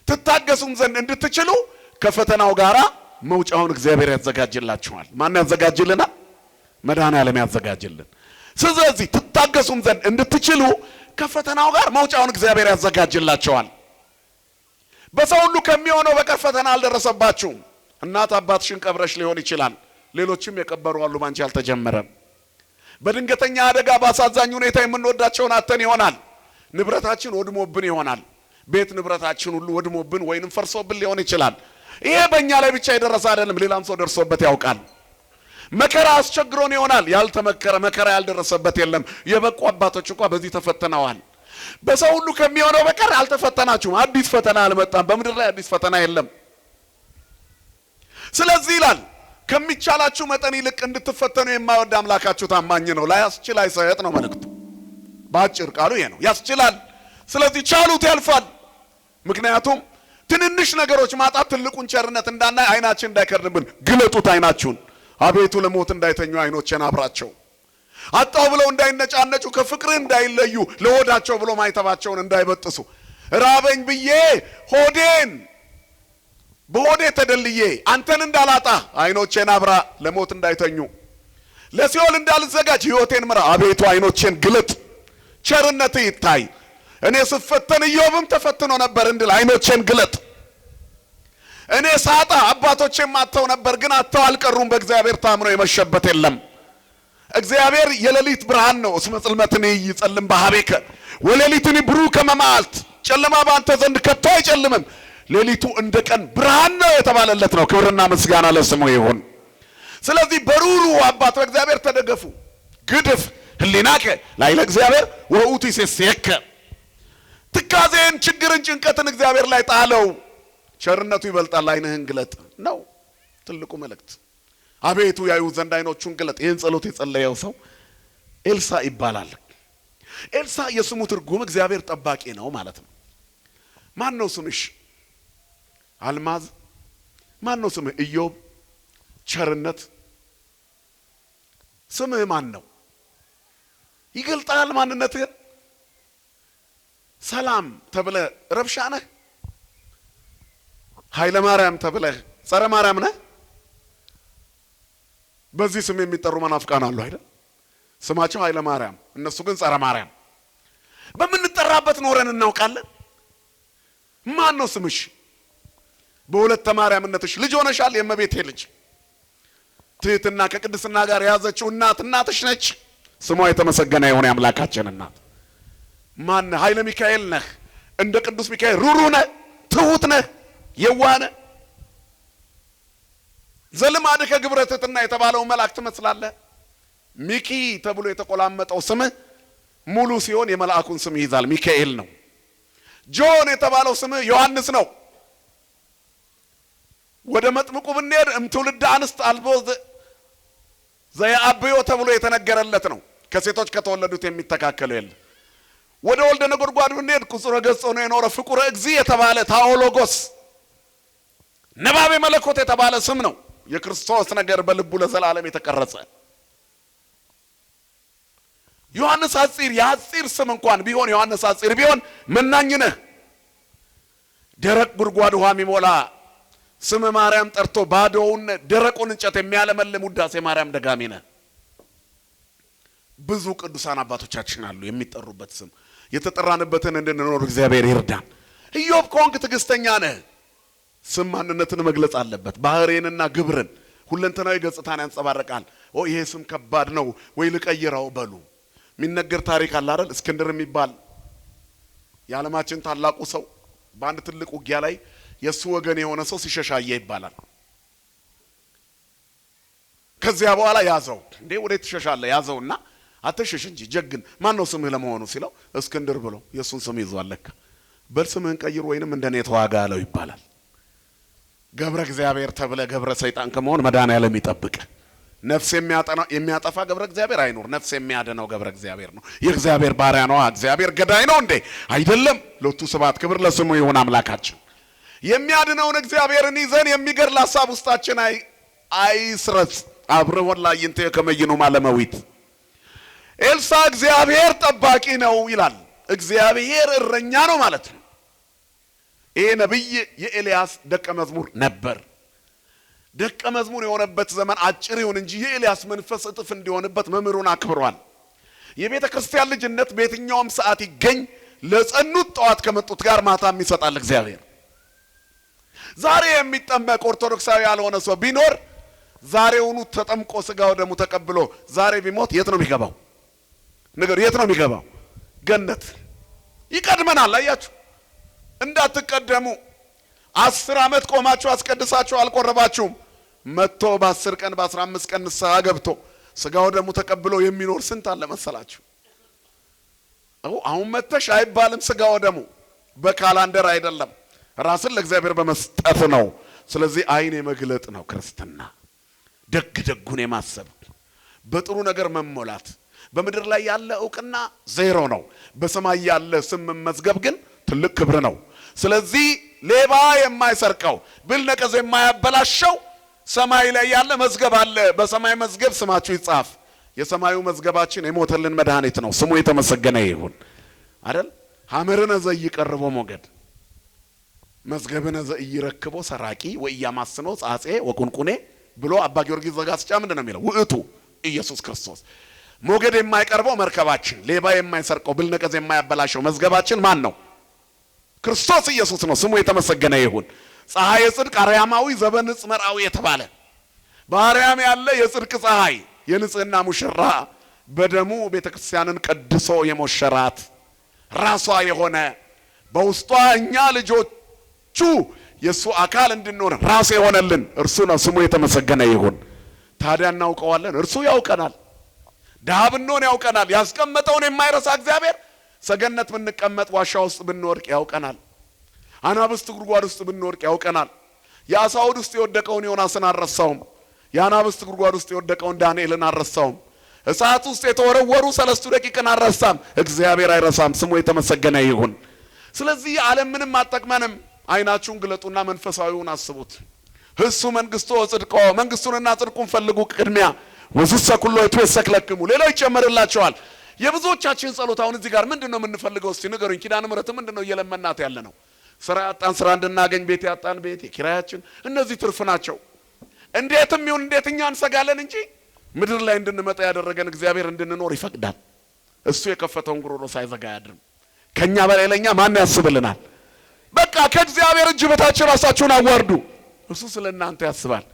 ትታገሱም ዘንድ እንድትችሉ ከፈተናው ጋራ መውጫውን እግዚአብሔር ያዘጋጅላችኋል። ማን ያዘጋጅልናል? መድኃኔዓለም ያዘጋጅልን። ስለዚህ ትታገሱም ዘንድ እንድትችሉ ከፈተናው ጋር መውጫውን እግዚአብሔር ያዘጋጅላችኋል። በሰው ሁሉ ከሚሆነው በቀር ፈተና አልደረሰባችሁም። እናት አባትሽን ቀብረሽ ሊሆን ይችላል። ሌሎችም የቀበሩ አሉ፣ ባንቺ አልተጀመረም። በድንገተኛ አደጋ ባሳዛኝ ሁኔታ የምንወዳቸውን አተን ይሆናል። ንብረታችን ወድሞብን ይሆናል። ቤት ንብረታችን ሁሉ ወድሞብን ወይንም ፈርሶብን ሊሆን ይችላል። ይሄ በእኛ ላይ ብቻ የደረሰ አይደለም፣ ሌላም ሰው ደርሶበት ያውቃል። መከራ አስቸግሮን ይሆናል። ያልተመከረ መከራ ያልደረሰበት የለም። የበቁ አባቶች እንኳን በዚህ ተፈተነዋል። በሰው ሁሉ ከሚሆነው በቀር አልተፈተናችሁም። አዲስ ፈተና አልመጣም። በምድር ላይ አዲስ ፈተና የለም። ስለዚህ ይላል ከሚቻላችሁ መጠን ይልቅ እንድትፈተኑ የማይወድ አምላካችሁ ታማኝ ነው። ላያስችል አይሰጥ ነው መልእክቱ። በአጭር ቃሉ ይሄ ነው። ያስችላል። ስለዚህ ቻሉት፣ ያልፋል። ምክንያቱም ትንንሽ ነገሮች ማጣት ትልቁን ቸርነት እንዳናይ አይናችን እንዳይከርንብን ግለጡት አይናችሁን። አቤቱ ለሞት እንዳይተኙ አይኖቼን አብራቸው። አጣው ብለው እንዳይነጫነጩ፣ ከፍቅር እንዳይለዩ፣ ለሆዳቸው ብሎ ማይተባቸውን እንዳይበጥሱ። ራበኝ ብዬ ሆዴን በሆዴ ተደልዬ አንተን እንዳላጣ አይኖቼን አብራ፣ ለሞት እንዳይተኙ። ለሲኦል እንዳልዘጋጅ ሕይወቴን ምራ። አቤቱ አይኖቼን ግለጥ፣ ቸርነት ይታይ። እኔ ስፈተን ኢዮብም ተፈትኖ ነበር እንድል አይኖቼን ግለጥ። እኔ ሳጣ አባቶቼም አጥተው ነበር፣ ግን አጥተው አልቀሩም። በእግዚአብሔር ታምኖ የመሸበት የለም። እግዚአብሔር የሌሊት ብርሃን ነው። እስመ ጽልመትኒ ይጸልም በኀቤከ ወሌሊትኒ ብሩህ ከመ መዓልት። ጨለማ በአንተ ዘንድ ከቶ አይጨልምም፣ ሌሊቱ እንደ ቀን ብርሃን ነው የተባለለት ነው። ክብርና ምስጋና ለስሙ ይሁን። ስለዚህ በሩሩ አባት በእግዚአብሔር ተደገፉ። ግድፍ ህሊናከ ላዕለ እግዚአብሔር ወውእቱ ይሴስየከ። ትካዜን፣ ችግርን፣ ጭንቀትን እግዚአብሔር ላይ ጣለው። ቸርነቱ ይበልጣል። አይንህን ግለጥ ነው ትልቁ መልእክት። አቤቱ ያዩ ዘንድ አይኖቹን ግለጥ። ይህን ጸሎት የጸለየው ሰው ኤልሳ ይባላል። ኤልሳ የስሙ ትርጉም እግዚአብሔር ጠባቂ ነው ማለት ነው። ማን ነው ስምሽ? አልማዝ። ማን ነው ስምህ? ኢዮብ። ቸርነት። ስምህ ማን ነው? ይገልጣል ማንነትህን። ሰላም ተብለህ ረብሻ ነህ? ኃይለ ማርያም ተብለህ ጸረ ማርያም ነህ? በዚህ ስም የሚጠሩ መናፍቃን አሉ አይደል? ስማቸው ኃይለ ማርያም፣ እነሱ ግን ጸረ ማርያም። በምንጠራበት ኖረን እናውቃለን። ማን ነው ስምሽ? በሁለተ ማርያምነትሽ ልጅ ሆነሻል። የእመቤቴ ልጅ ትህትና ከቅድስና ጋር የያዘችው እናትሽ ነች። ስሟ የተመሰገነ ይሁን የአምላካችን እናት። ማን? ኃይለ ሚካኤል ነህ። እንደ ቅዱስ ሚካኤል ሩሩ ነህ፣ ትሁት ነህ፣ የዋህ ነህ። ዘልማድከ ግብረ ትሕትና የተባለው መልአክ ትመስላለህ። ሚኪ ተብሎ የተቆላመጠው ስምህ ሙሉ ሲሆን የመልአኩን ስም ይይዛል፣ ሚካኤል ነው። ጆን የተባለው ስምህ ዮሐንስ ነው። ወደ መጥምቁ ብንሄድ እምትውልደ አንስት አልቦ ዘየአብዮ ተብሎ የተነገረለት ነው። ከሴቶች ከተወለዱት የሚተካከለው የለም። ወደ ወልደ ነጎድጓድ ብንሄድ ቁጽረ ገጽ ሆኖ የኖረ ፍቁረ እግዚእ የተባለ ታኦሎጎስ ነባቤ መለኮት የተባለ ስም ነው። የክርስቶስ ነገር በልቡ ለዘላለም የተቀረጸ ዮሐንስ አጽር የአጽር ስም እንኳን ቢሆን ዮሐንስ አጽር ቢሆን መናኝ ነህ። ደረቅ ጉድጓድ ውሃ የሚሞላ ስም ማርያም ጠርቶ ባዶውን ደረቁን እንጨት የሚያለመልም ውዳሴ ማርያም ደጋሚ ነህ። ብዙ ቅዱሳን አባቶቻችን አሉ የሚጠሩበት ስም። የተጠራንበትን እንድንኖር እግዚአብሔር ይርዳን። ኢዮብ ከሆንክ ትዕግስተኛ ነህ። ስም ማንነትን መግለጽ አለበት። ባህሪንና ግብርን ሁለንተናዊ ገጽታን ያንጸባርቃል። ይሄ ስም ከባድ ነው ወይ ልቀይረው በሉ። የሚነገር ታሪክ አለ አይደል? እስክንድር የሚባል የዓለማችን ታላቁ ሰው በአንድ ትልቅ ውጊያ ላይ የሱ ወገን የሆነ ሰው ሲሸሻየ ይባላል። ከዚያ በኋላ ያዘው። እንዴ ወዴት ትሸሻለህ? ያዘውና አትሸሽ እንጂ ጀግን። ማን ነው ስምህ ለመሆኑ ሲለው እስክንድር ብሎ የሱን ስም ይዟል። ለካ በል ስምህን ቀይር ወይንም እንደኔ ተዋጋ አለው ይባላል። ገብረ እግዚአብሔር ተብለ ገብረ ሰይጣን ከመሆን መድኃኔዓለም ይጠብቅ። ነፍስ የሚያጠፋ ገብረ እግዚአብሔር አይኖር። ነፍስ የሚያድነው ገብረ እግዚአብሔር ነው። የእግዚአብሔር ባሪያ ነው። እግዚአብሔር ገዳይ ነው እንዴ? አይደለም። ሎቱ ስብሐት ክብር ለስሙ ይሁን አምላካችን። የሚያድነውን እግዚአብሔርን ይዘን የሚገድል ሐሳብ ውስጣችን አይስረጽ። አብረው ወላይንተ ከመይኑ ማለመዊት ኤልሳ እግዚአብሔር ጠባቂ ነው ይላል። እግዚአብሔር እረኛ ነው ማለት ነው። ይሄ ነብይ የኤልያስ ደቀ መዝሙር ነበር። ደቀ መዝሙር የሆነበት ዘመን አጭር ይሁን እንጂ የኤልያስ መንፈስ እጥፍ እንዲሆንበት መምህሩን አክብሯል። የቤተ ክርስቲያን ልጅነት በየትኛውም ሰዓት ይገኝ። ለጸኑት ጠዋት ከመጡት ጋር ማታም ይሰጣል እግዚአብሔር። ዛሬ የሚጠመቅ ኦርቶዶክሳዊ ያልሆነ ሰው ቢኖር ዛሬውኑ ተጠምቆ ስጋው ደሙ ተቀብሎ ዛሬ ቢሞት የት ነው የሚገባው? ነገር የት ነው የሚገባው? ገነት ይቀድመናል። አያችሁ፣ እንዳትቀደሙ። 10 ዓመት ቆማችሁ አስቀድሳችሁ አልቆረባችሁም። መጥቶ በ10 ቀን በ15 ቀን ንስሐ ገብቶ ስጋው ደሙ ተቀብሎ የሚኖር ስንት አለ መሰላችሁ? አሁን መተሽ አይባልም። ስጋው ደሙ በካላንደር አይደለም፣ ራስን ለእግዚአብሔር በመስጠት ነው። ስለዚህ አይን የመግለጥ ነው ክርስትና። ደግ ደጉን የማሰብ በጥሩ ነገር መሞላት። በምድር ላይ ያለ ዕውቅና ዜሮ ነው። በሰማይ ያለ ስም መዝገብ ግን ትልቅ ክብር ነው። ስለዚህ ሌባ የማይሰርቀው ብል ነቀዝ የማያበላሸው ሰማይ ላይ ያለ መዝገብ አለ። በሰማይ መዝገብ ስማችሁ ይጻፍ። የሰማዩ መዝገባችን የሞተልን መድኃኒት ነው። ስሙ የተመሰገነ ይሁን አይደል? ሐመርነ ዘይቀርቦ ሞገድ መዝገብነ ዘይረክቦ ሰራቂ ወያማስኖ ጻጼ ወቁንቁኔ ብሎ አባ ጊዮርጊስ ዘጋስጫ ምንድነው የሚለው? ውእቱ ኢየሱስ ክርስቶስ። ሞገድ የማይቀርበው መርከባችን፣ ሌባ የማይሰርቀው ብል ነቀዝ የማያበላሸው መዝገባችን ማን ነው? ክርስቶስ ኢየሱስ ነው። ስሙ የተመሰገነ ይሁን። ፀሐይ የጽድቅ አርያማዊ ዘበንጽ መርአዊ የተባለ በአርያም ያለ የጽድቅ ፀሐይ የንጽህና ሙሽራ በደሙ ቤተክርስቲያንን ቀድሶ የሞሸራት ራሷ የሆነ በውስጧ እኛ ልጆቹ የሱ አካል እንድንሆን ራስ የሆነልን እርሱ ነው። ስሙ የተመሰገነ ይሁን። ታዲያ እናውቀዋለን፣ እርሱ ያውቀናል። ድሃ ብንሆን ያውቀናል። ያስቀመጠውን የማይረሳ እግዚአብሔር ሰገነት ብንቀመጥ ዋሻ ውስጥ ብንወርቅ ያውቀናል። አናብስት ጉድጓድ ውስጥ ብንወርቅ ያውቀናል። የአሳ ሆድ ውስጥ የወደቀውን ዮናስን አልረሳውም። የአናብስት ጉድጓድ ውስጥ የወደቀውን ዳንኤልን አልረሳውም። እሳት ውስጥ የተወረወሩ 3 ደቂቃን አልረሳም። እግዚአብሔር አይረሳም። ስሙ የተመሰገነ ይሁን። ስለዚህ ዓለም ምንም አጠቅመንም። አይናችሁን ግለጡና መንፈሳዊውን አስቡት። እሱ መንግስቱ ጽድቆ መንግስቱንና ጽድቁን ፈልጉ ቅድሚያ ወዝሰ ኩሎ ይትወሰክለክሙ ሌላው ይጨመርላችኋል። የብዙዎቻችን ጸሎት አሁን እዚህ ጋር ምንድነው የምንፈልገው? እስቲ ንገሩኝ። ኪዳነ ምሕረት ምንድነው እየለመናት ያለ ነው? ስራ ያጣን ስራ እንድናገኝ፣ ቤት ያጣን ቤት፣ የኪራያችን እነዚህ ትርፍ ናቸው። እንዴትም ይሁን እንዴት እኛ እንሰጋለን እንጂ ምድር ላይ እንድንመጣ ያደረገን እግዚአብሔር እንድንኖር ይፈቅዳል። እሱ የከፈተውን ጉሮሮ ሳይዘጋ ያድርም። ከኛ በላይ ለኛ ማን ያስብልናል? በቃ ከእግዚአብሔር እጅ በታች ራሳችሁን አዋርዱ። እሱ ስለእናንተ ያስባል።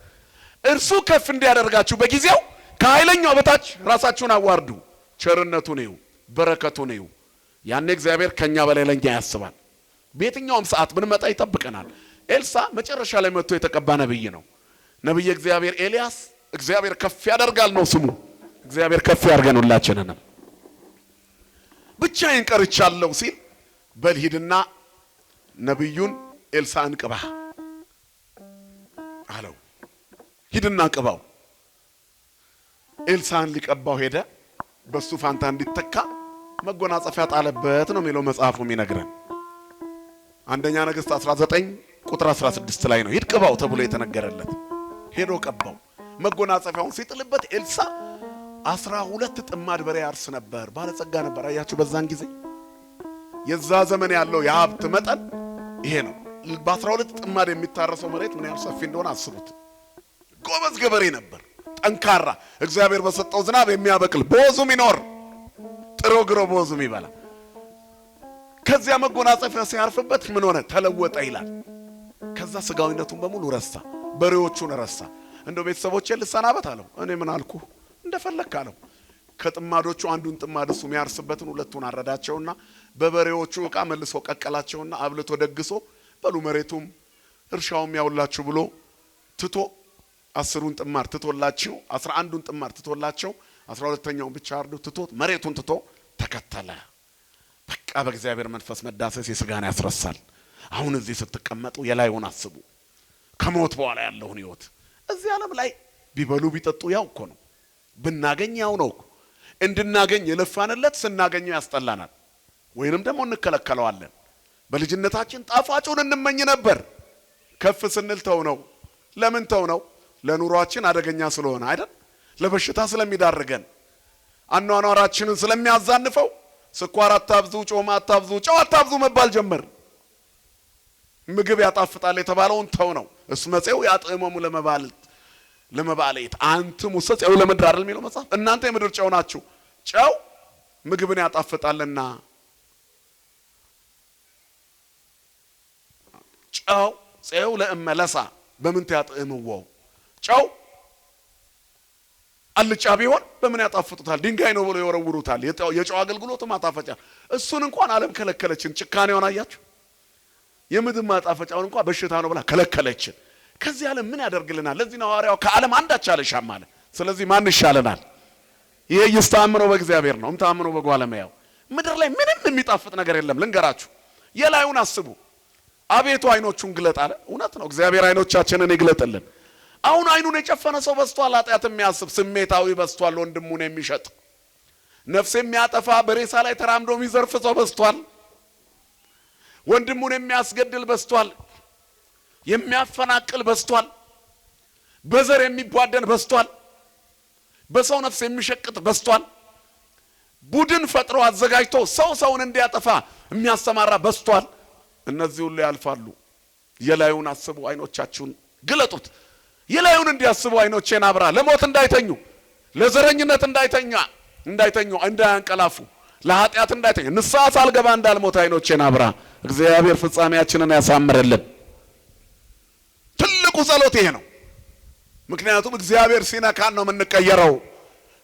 እርሱ ከፍ እንዲያደርጋችሁ በጊዜው ከኃይለኛው በታች ራሳችሁን አዋርዱ። ቸርነቱን እዩ፣ በረከቱን እዩ። ያኔ እግዚአብሔር ከኛ በላይ ለኛ ያስባል። በየትኛውም ሰዓት ብንመጣ ይጠብቀናል። ኤልሳ መጨረሻ ላይ መጥቶ የተቀባ ነብይ ነው። ነብይ እግዚአብሔር ኤልያስ እግዚአብሔር ከፍ ያደርጋል ነው ስሙ። እግዚአብሔር ከፍ ያርገን ሁላችንንም። ብቻዬን ቀርቻለሁ ሲል በል ሂድና ነብዩን ኤልሳዕን ቅባ አለው። ሂድና ቅባው። ኤልሳዕን ሊቀባው ሄደ። በሱ ፋንታ እንዲተካ መጎናጸፊያ ጣለበት ነው የሚለው መጽሐፉ የሚነግረን። አንደኛ ነገሥት 19 ቁጥር 16 ላይ ነው ሂድ ቅባው ተብሎ የተነገረለት። ሄዶ ቀባው። መጎናጸፊያውን ሲጥልበት ኤልሳዕ 12 ጥማድ በሬ ያርስ ነበር። ባለጸጋ ነበር። አያችሁ በዛን ጊዜ የዛ ዘመን ያለው የሀብት መጠን ይሄ ነው። በ12 ጥማድ የሚታረሰው መሬት ምን ያህል ሰፊ እንደሆነ አስቡት። ጎበዝ ገበሬ ነበር፣ ጠንካራ፣ እግዚአብሔር በሰጠው ዝናብ የሚያበቅል፣ በወዙም ይኖር፣ ጥሮ ግሮ በወዙም ይበላ። ከዚያ መጎናጸፊያ ሲያርፍበት ምን ሆነ? ተለወጠ ይላል። ከዛ ስጋዊነቱን በሙሉ ረሳ፣ በሬዎቹን ረሳ። እንደው ቤተሰቦቼ ልሰናበት አለው። እኔ ምን አልኩ? እንደፈለክ አለው። ከጥማዶቹ አንዱን ጥማድ እሱ የሚያርስበትን ሁለቱን አረዳቸውና በበሬዎቹ ዕቃ መልሶ ቀቀላቸውና አብልቶ ደግሶ በሉ መሬቱም እርሻውም ያውላችሁ ብሎ ትቶ 10ን ጥማድ ትቶላቸው 11ን ጥማድ ትቶላቸው 12ኛውን ብቻ አርዶ ትቶት መሬቱን ትቶ ተከተለ። በቃ በእግዚአብሔር መንፈስ መዳሰስ የስጋን ያስረሳል። አሁን እዚህ ስትቀመጡ የላዩን አስቡ። ከሞት በኋላ ያለውን ህይወት እዚህ ዓለም ላይ ቢበሉ ቢጠጡ ያው እኮ ነው። ብናገኝ ያው ነው። እንድናገኝ የለፋንለት ስናገኘው ያስጠላናል ወይንም ደግሞ እንከለከለዋለን። በልጅነታችን ጣፋጩን እንመኝ ነበር። ከፍ ስንል ተው ነው። ለምን ተው ነው? ለኑሯችን አደገኛ ስለሆነ አይደል? ለበሽታ ስለሚዳርገን፣ አኗኗራችንን ስለሚያዛንፈው ስኳር አታብዙ፣ ጮማ አታብዙ፣ ጨው አታብዙ መባል ጀመር። ምግብ ያጣፍጣል የተባለውን ተው ነው። እስመጼው ያጥዕሞሙ ለመባልት አንትሙ ሰጼው ለምድር አይደል የሚለው መጽሐፍ። እናንተ የምድር ጨው ናችሁ። ጨው ምግብን ያጣፍጣልና ጨው ጼው ለእመለሳ በምን ያጥዕምዎ። ጨው አልጫ ቢሆን በምን ያጣፍጡታል? ድንጋይ ነው ብሎ ይወረውሩታል። የጨው አገልግሎቱ ማጣፈጫ። እሱን እንኳን ዓለም ከለከለችን። ጭካኔውን አያችሁ? የምድር ማጣፈጫውን እንኳን በሽታ ነው ብላ ከለከለችን። ከዚህ ዓለም ምን ያደርግልናል? ለዚህ ነው ሐዋርያው ከዓለም አንዳች አልሻም አለ። ስለዚህ ማን ይሻለናል? ይሄ ይስታምነው በእግዚአብሔር ነው እምታምነው በጓለማያው። ምድር ላይ ምንም የሚጣፍጥ ነገር የለም። ልንገራችሁ፣ የላዩን አስቡ። አቤቱ አይኖቹን ግለጥ አለ። እውነት ነው። እግዚአብሔር አይኖቻችንን ይግለጥልን። አሁን አይኑን የጨፈነ ሰው በስቷል። ኃጢአት የሚያስብ ስሜታዊ በስቷል። ወንድሙን የሚሸጥ ነፍስ የሚያጠፋ በሬሳ ላይ ተራምዶ የሚዘርፍ ሰው በስቷል። ወንድሙን የሚያስገድል በስቷል። የሚያፈናቅል በስቷል። በዘር የሚቧደን በስቷል። በሰው ነፍስ የሚሸቅጥ በስቷል። ቡድን ፈጥሮ አዘጋጅቶ ሰውን እንዲያጠፋ የሚያሰማራ በስቷል። እነዚህ ሁሉ ያልፋሉ። የላዩን አስቡ፣ አይኖቻችሁን ግለጡት። የላዩን እንዲያስቡ አይኖቼን አብራ፣ ለሞት እንዳይተኙ፣ ለዘረኝነት እንዳይተኙ፣ እንዳያንቀላፉ፣ ለኃጢአት እንዳይተኙ፣ ንስሐ ሳልገባ እንዳልሞት አይኖቼን አብራ። እግዚአብሔር ፍጻሜያችንን ያሳምርልን። ትልቁ ጸሎት ይሄ ነው። ምክንያቱም እግዚአብሔር ሲነካን ነው የምንቀየረው።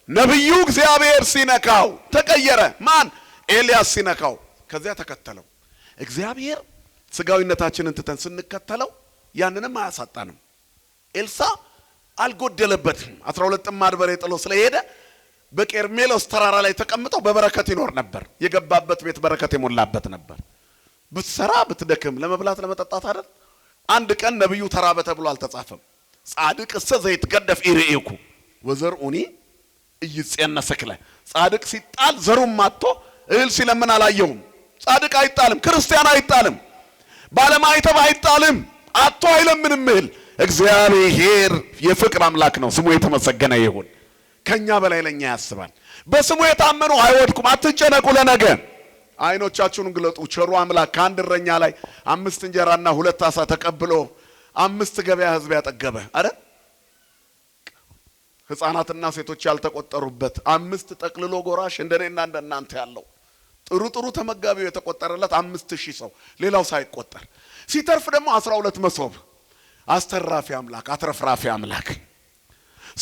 ነብዩ እግዚአብሔር ሲነካው ተቀየረ። ማን? ኤልያስ ሲነካው ከዚያ ተከተለው። እግዚአብሔር ስጋዊነታችንን ትተን ስንከተለው ያንንም አያሳጣንም። ኤልሳዕ አልጎደለበትም። 12 ጥማድ በሬ ጥሎ ስለሄደ በቀርሜሎስ ተራራ ላይ ተቀምጠው በበረከት ይኖር ነበር። የገባበት ቤት በረከት የሞላበት ነበር። ብትሰራ ብትደክም ለመብላት ለመጠጣት አይደል? አንድ ቀን ነብዩ ተራበ ተብሎ አልተጻፈም። ጻድቅ እሰ ዘይትገደፍ ኢርኢኩ ወዘርኡኒ እይጼነሰክለ። ጻድቅ ሲጣል ዘሩም ማጥቶ እህል ሲለምን አላየሁም። ጻድቅ አይጣልም፣ ክርስቲያን አይጣልም፣ ባለማይተብ አይጣልም፣ አጥቶ አይለምንም እህል። እግዚአብሔር የፍቅር አምላክ ነው፣ ስሙ የተመሰገነ ይሁን። ከኛ በላይ ለኛ ያስባል። በስሙ የታመኑ አይወድቁም። አትጨነቁ ለነገ። አይኖቻችሁን ግለጡ። ቸሩ አምላክ ከአንድ እረኛ ላይ 5 እንጀራና 2 ዓሣ ተቀብሎ 5 ገበያ ህዝብ ያጠገበ አይደል? ሕፃናትና ሴቶች ያልተቆጠሩበት 5 ጠቅልሎ ጎራሽ እንደኔና እንደናንተ ያለው ጥሩ ተመጋቢው የተቆጠረለት 5000 ሰው ሌላው ሳይቆጠር ሲተርፍ ደግሞ 12 መሶብ አስተራፊ አምላክ አትረፍራፊ አምላክ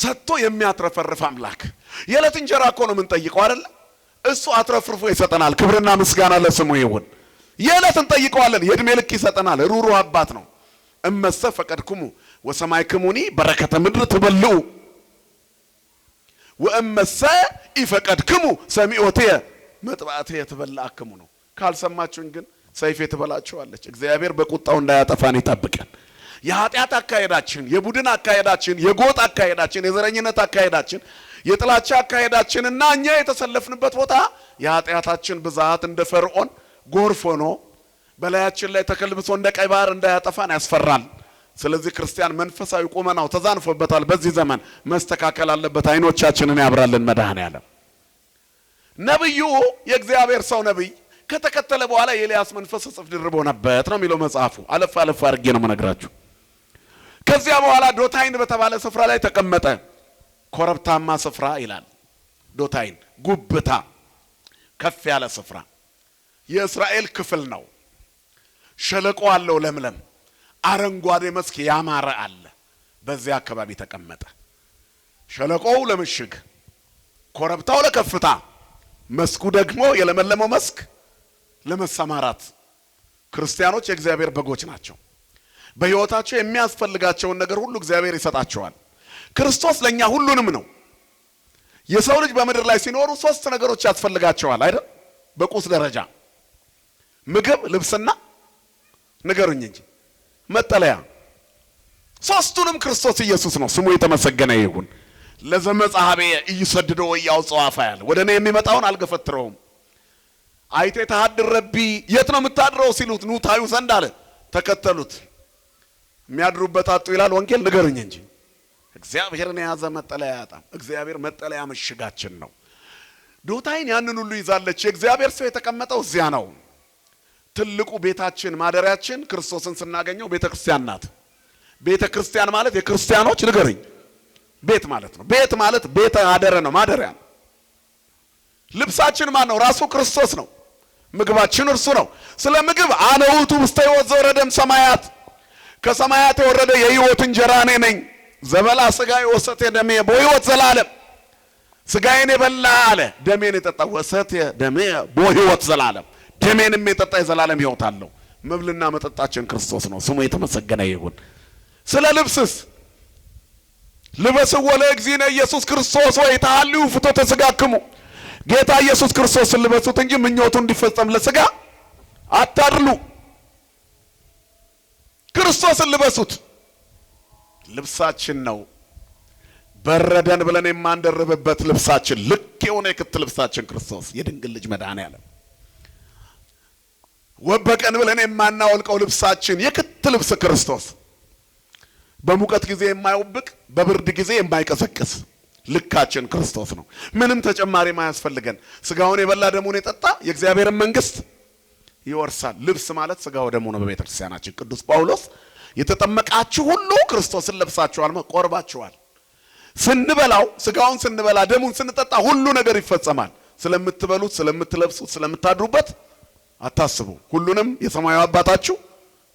ሰጥቶ የሚያትረፈርፍ አምላክ የዕለት እንጀራ እኮ ነው የምንጠይቀው አይደል እሱ አትረፍርፎ ይሰጠናል ክብርና ምስጋና ለስሙ ይሁን የዕለት እንጠይቀዋለን የእድሜ ልክ ይሰጠናል ሩሩ አባት ነው እመሰ ፈቀድኩሙ ወሰማይክሙኒ በረከተ ምድር ትበልዑ ወእመሰ ይፈቀድክሙ ሰሚዖትየ መጥባዕትየ ትበልዓክሙ ነው ካልሰማችሁን ግን ሰይፍ ትበላችኋለች እግዚአብሔር በቁጣው እንዳያጠፋን ይጠብቀን የኃጢአት አካሄዳችን የቡድን አካሄዳችን የጎጥ አካሄዳችን የዘረኝነት አካሄዳችን የጥላቻ አካሄዳችንና እኛ የተሰለፍንበት ቦታ የኃጢአታችን ብዛት እንደ ፈርዖን ጎርፍ ሆኖ በላያችን ላይ ተከልብሶ እንደ ቀይ ባህር እንዳያጠፋን ያስፈራል ስለዚህ ክርስቲያን መንፈሳዊ ቁመናው ተዛንፎበታል በዚህ ዘመን መስተካከል አለበት አይኖቻችንን ያብራልን መድኃኔዓለም ነብዩ የእግዚአብሔር ሰው ነብይ ከተከተለ በኋላ የኤልያስ መንፈስ ጽፍ ድርቦ ነበር ነው የሚለው መጽሐፉ አለፍ አድርጌ ነው መነግራችሁ ከዚያ በኋላ ዶታይን በተባለ ስፍራ ላይ ተቀመጠ ኮረብታማ ስፍራ ይላል ዶታይን ጉብታ ከፍ ያለ ስፍራ የእስራኤል ክፍል ነው ሸለቆ አለው ለምለም አረንጓዴ መስክ ያማረ አለ በዚያ አካባቢ ተቀመጠ ሸለቆው ለምሽግ ኮረብታው ለከፍታ መስኩ ደግሞ የለመለመው መስክ ለመሰማራት ክርስቲያኖች የእግዚአብሔር በጎች ናቸው በህይወታቸው የሚያስፈልጋቸውን ነገር ሁሉ እግዚአብሔር ይሰጣቸዋል ክርስቶስ ለኛ ሁሉንም ነው የሰው ልጅ በመድር ላይ ሲኖሩ 3 ነገሮች ያስፈልጋቸዋል አይደል በቁስ ደረጃ ምግብ ልብስና ነገሩኝ እንጂ መጠለያ ሶስቱንም ክርስቶስ ኢየሱስ ነው ስሙ የተመሰገነ ይሁን ለዘመጻሐቤ ይሰድዶ ያውጻው አፋያል ወደኔ የሚመጣውን አልገፈትረውም አይቴ ተሐድር ረቢ የት ነው የምታድረው ሲሉት ኑ ታዩ ዘንድ አለ ተከተሉት የሚያድሩበት አጡ ይላል ወንጌል ንገሩኝ እንጂ እግዚአብሔርን የያዘ መጠለያ ያጣም እግዚአብሔር መጠለያ ምሽጋችን ነው ዶታይን ያንን ሁሉ ይዛለች የእግዚአብሔር ሰው የተቀመጠው እዚያ ነው ትልቁ ቤታችን ማደሪያችን ክርስቶስን ስናገኘው ቤተክርስቲያን ናት ቤተክርስቲያን ማለት የክርስቲያኖች ንገሩኝ ቤት ማለት ነው ቤት ማለት ቤተ አደረ ነው ማደሪያ ልብሳችን ማን ነው ራሱ ክርስቶስ ነው ምግባችን እርሱ ነው ስለ ምግብ አነውቱ ውስተ ሕይወት ዘወረደም ሰማያት ከሰማያት የወረደ የሕይወት እንጀራ እኔ ነኝ ዘበላ ሥጋዬ ወሰቴ ደሜ በሕይወት ዘላለም ሥጋዬን የበላ አለ ደሜን የጠጣ ወሰቴ ደሜ በሕይወት ዘላለም ደሜንም የጠጣ የዘላለም ሕይወት አለው መብልና መጠጣችን ክርስቶስ ነው ስሙ የተመሰገነ ይሁን ስለ ልብስስ ልበስዎ ለእግዚእነ ኢየሱስ ክርስቶስ ወይ ተሐልዩ ፍትወተ ሥጋክሙ ጌታ ኢየሱስ ክርስቶስን ልበሱት እንጂ ምኞቱ እንዲፈጸም ለሥጋ አታድሉ ክርስቶስን ልበሱት ልብሳችን ነው በረደን ብለን የማንደርብበት ልብሳችን ልክ የሆነ የክት ልብሳችን ክርስቶስ የድንግል ልጅ መድኃኔዓለም ወበቀን ብለን የማናወልቀው ልብሳችን የክት ልብስ ክርስቶስ በሙቀት ጊዜ የማይወብቅ በብርድ ጊዜ የማይቀሰቅስ ልካችን ክርስቶስ ነው ምንም ተጨማሪ ማያስፈልገን ስጋውን የበላ ደሙን የጠጣ የእግዚአብሔርን መንግስት ይወርሳል ልብስ ማለት ስጋው ደሙ ነው በቤተክርስቲያናችን ቅዱስ ጳውሎስ የተጠመቃችሁ ሁሉ ክርስቶስን ለብሳችኋል ቆርባችኋል ስንበላው ስጋውን ስንበላ ደሙን ስንጠጣ ሁሉ ነገር ይፈጸማል ስለምትበሉት ስለምትለብሱት ስለምታድሩበት አታስቡ ሁሉንም የሰማያዊ አባታችሁ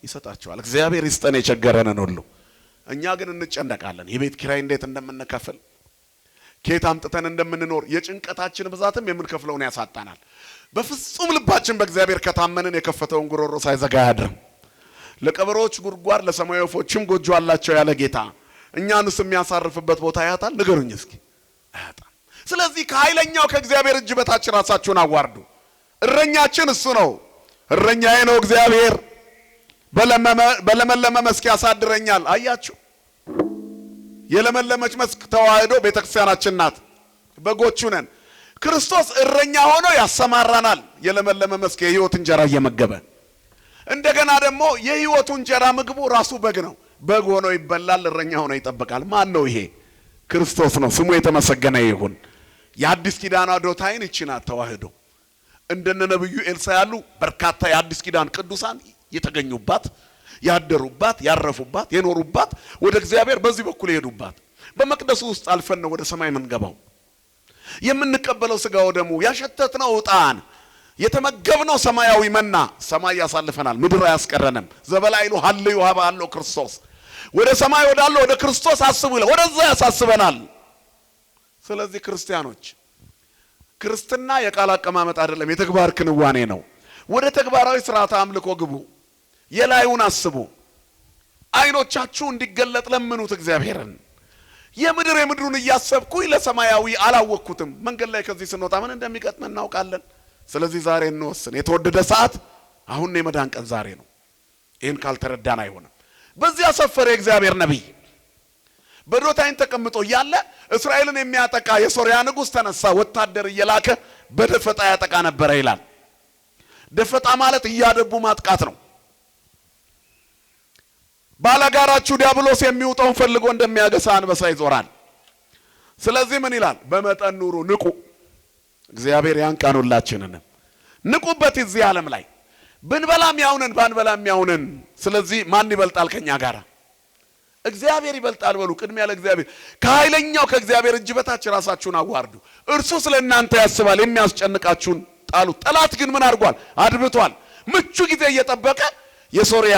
ይሰጣችኋል እግዚአብሔር ይስጠን የቸገረንን ሁሉ እኛ ግን እንጨነቃለን የቤት ኪራይ እንዴት እንደምንከፍል ከየት አምጥተን እንደምንኖር የጭንቀታችን ብዛትም የምንከፍለውን ያሳጣናል በፍጹም ልባችን በእግዚአብሔር ከታመንን የከፈተውን ጉሮሮ ሳይዘጋ ያድርም ለቀበሮች ጉርጓር ለሰማያዊ ወፎችም ጎጆ አላቸው ያለ ጌታ እኛንስ የሚያሳርፍበት ቦታ ያጣል ንገሩኝ እስኪ አያጣም ስለዚህ ከኃይለኛው ከእግዚአብሔር እጅ በታች ራሳችሁን አዋርዱ እረኛችን እሱ ነው እረኛዬ ነው እግዚአብሔር በለመለመ መስክ ያሳድረኛል አያችሁ የለመለመች መስክ ተዋህዶ ቤተክርስቲያናችን ናት በጎቹ ነን ክርስቶስ እረኛ ሆኖ ያሰማራናል የለመለመ መስክ የሕይወት እንጀራ እየመገበ እንደገና ደግሞ የሕይወቱ እንጀራ ምግቡ ራሱ በግ ነው በግ ሆኖ ይበላል እረኛ ሆኖ ይጠብቃል ማን ነው ይሄ ክርስቶስ ነው ስሙ የተመሰገነ ይሁን የአዲስ ኪዳን ዶታይን ይችናት ተዋህዶ እንደነ ነብዩ ኤልሳ ያሉ በርካታ የአዲስ ኪዳን ቅዱሳን የተገኙባት ያደሩባት ያረፉባት የኖሩባት ወደ እግዚአብሔር በዚህ በኩል ይሄዱባት በመቅደሱ ውስጥ አልፈን ነው ወደ ሰማይ መንገባው። የምንቀበለው ሥጋው ደሙ ያሸተትነው ዕጣን የተመገብነው ሰማያዊ መና ሰማይ ያሳልፈናል፣ ምድር አያስቀረንም። ዘበላይሉ ሀልዩ ሀባለው ክርስቶስ ወደ ሰማይ ወዳለው ወደ ክርስቶስ አስቡ ይላል፣ ወደዛ ያሳስበናል። ስለዚህ ክርስቲያኖች ክርስትና የቃል አቀማመጥ አይደለም፣ የተግባር ክንዋኔ ነው። ወደ ተግባራዊ ሥርዓተ አምልኮ ግቡ፣ የላዩን አስቡ። አይኖቻችሁ እንዲገለጥ ለምኑት እግዚአብሔርን። የምድሩን እያሰብኩኝ ለሰማያዊ አላወቅኩትም። መንገድ ላይ ከዚህ ስንወጣ ምን እንደሚገጥመን እናውቃለን። ስለዚህ ዛሬ እንወስን። የተወደደ ሰዓት አሁን የመዳን ቀን ዛሬ ነው። ይህን ካልተረዳን አይሆንም። በዚያ ሰፈረ የእግዚአብሔር ነቢይ በዶታይን ተቀምጦ እያለ እስራኤልን የሚያጠቃ የሶርያ ንጉሥ ተነሳ። ወታደር እየላከ በደፈጣ ያጠቃ ነበረ ይላል። ደፈጣ ማለት እያደቡ ማጥቃት ነው። ባላጋራችሁ ዲያብሎስ የሚውጠውን ፈልጎ እንደሚያገሳ አንበሳ ይዞራል። ስለዚህ ምን ይላል? በመጠን ኑሩ፣ ንቁ። እግዚአብሔር ያንቃን ሁላችንን። ንቁበት እዚህ ዓለም ላይ ብንበላም ያውነን ባንበላም ያውነን። ስለዚህ ማን ይበልጣል ከኛ ጋር? እግዚአብሔር ይበልጣል በሉ። ቅድሚያ ለእግዚአብሔር። ከኃይለኛው ከእግዚአብሔር እጅ በታች ራሳችሁን አዋርዱ። እርሱ ስለ እናንተ ያስባል። የሚያስጨንቃችሁን ጣሉት። ጠላት ግን ምን አድርጓል? አድብቷል። ምቹ ጊዜ እየጠበቀ የሶርያ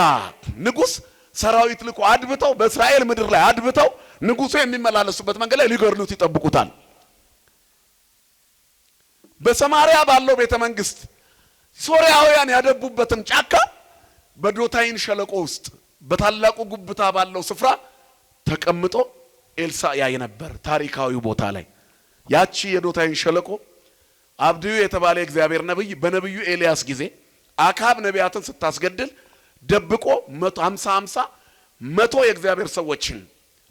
ንጉሥ ሰራዊት ልኮ አድብተው በእስራኤል ምድር ላይ አድብተው ንጉሡ የሚመላለሱበት መንገድ ላይ ሊገርሉት ይጠብቁታል። በሰማሪያ ባለው ቤተ መንግስት ሶርያውያን ያደቡበትን ጫካ በዶታይን ሸለቆ ውስጥ በታላቁ ጉብታ ባለው ስፍራ ተቀምጦ ኤልሳ ያይ ነበር። ታሪካዊ ቦታ ላይ ያቺ የዶታይን ሸለቆ አብድዩ የተባለ እግዚአብሔር ነብይ በነብዩ ኤልያስ ጊዜ አካብ ነቢያትን ስታስገድል ደብቆ 150 የእግዚአብሔር ሰዎችን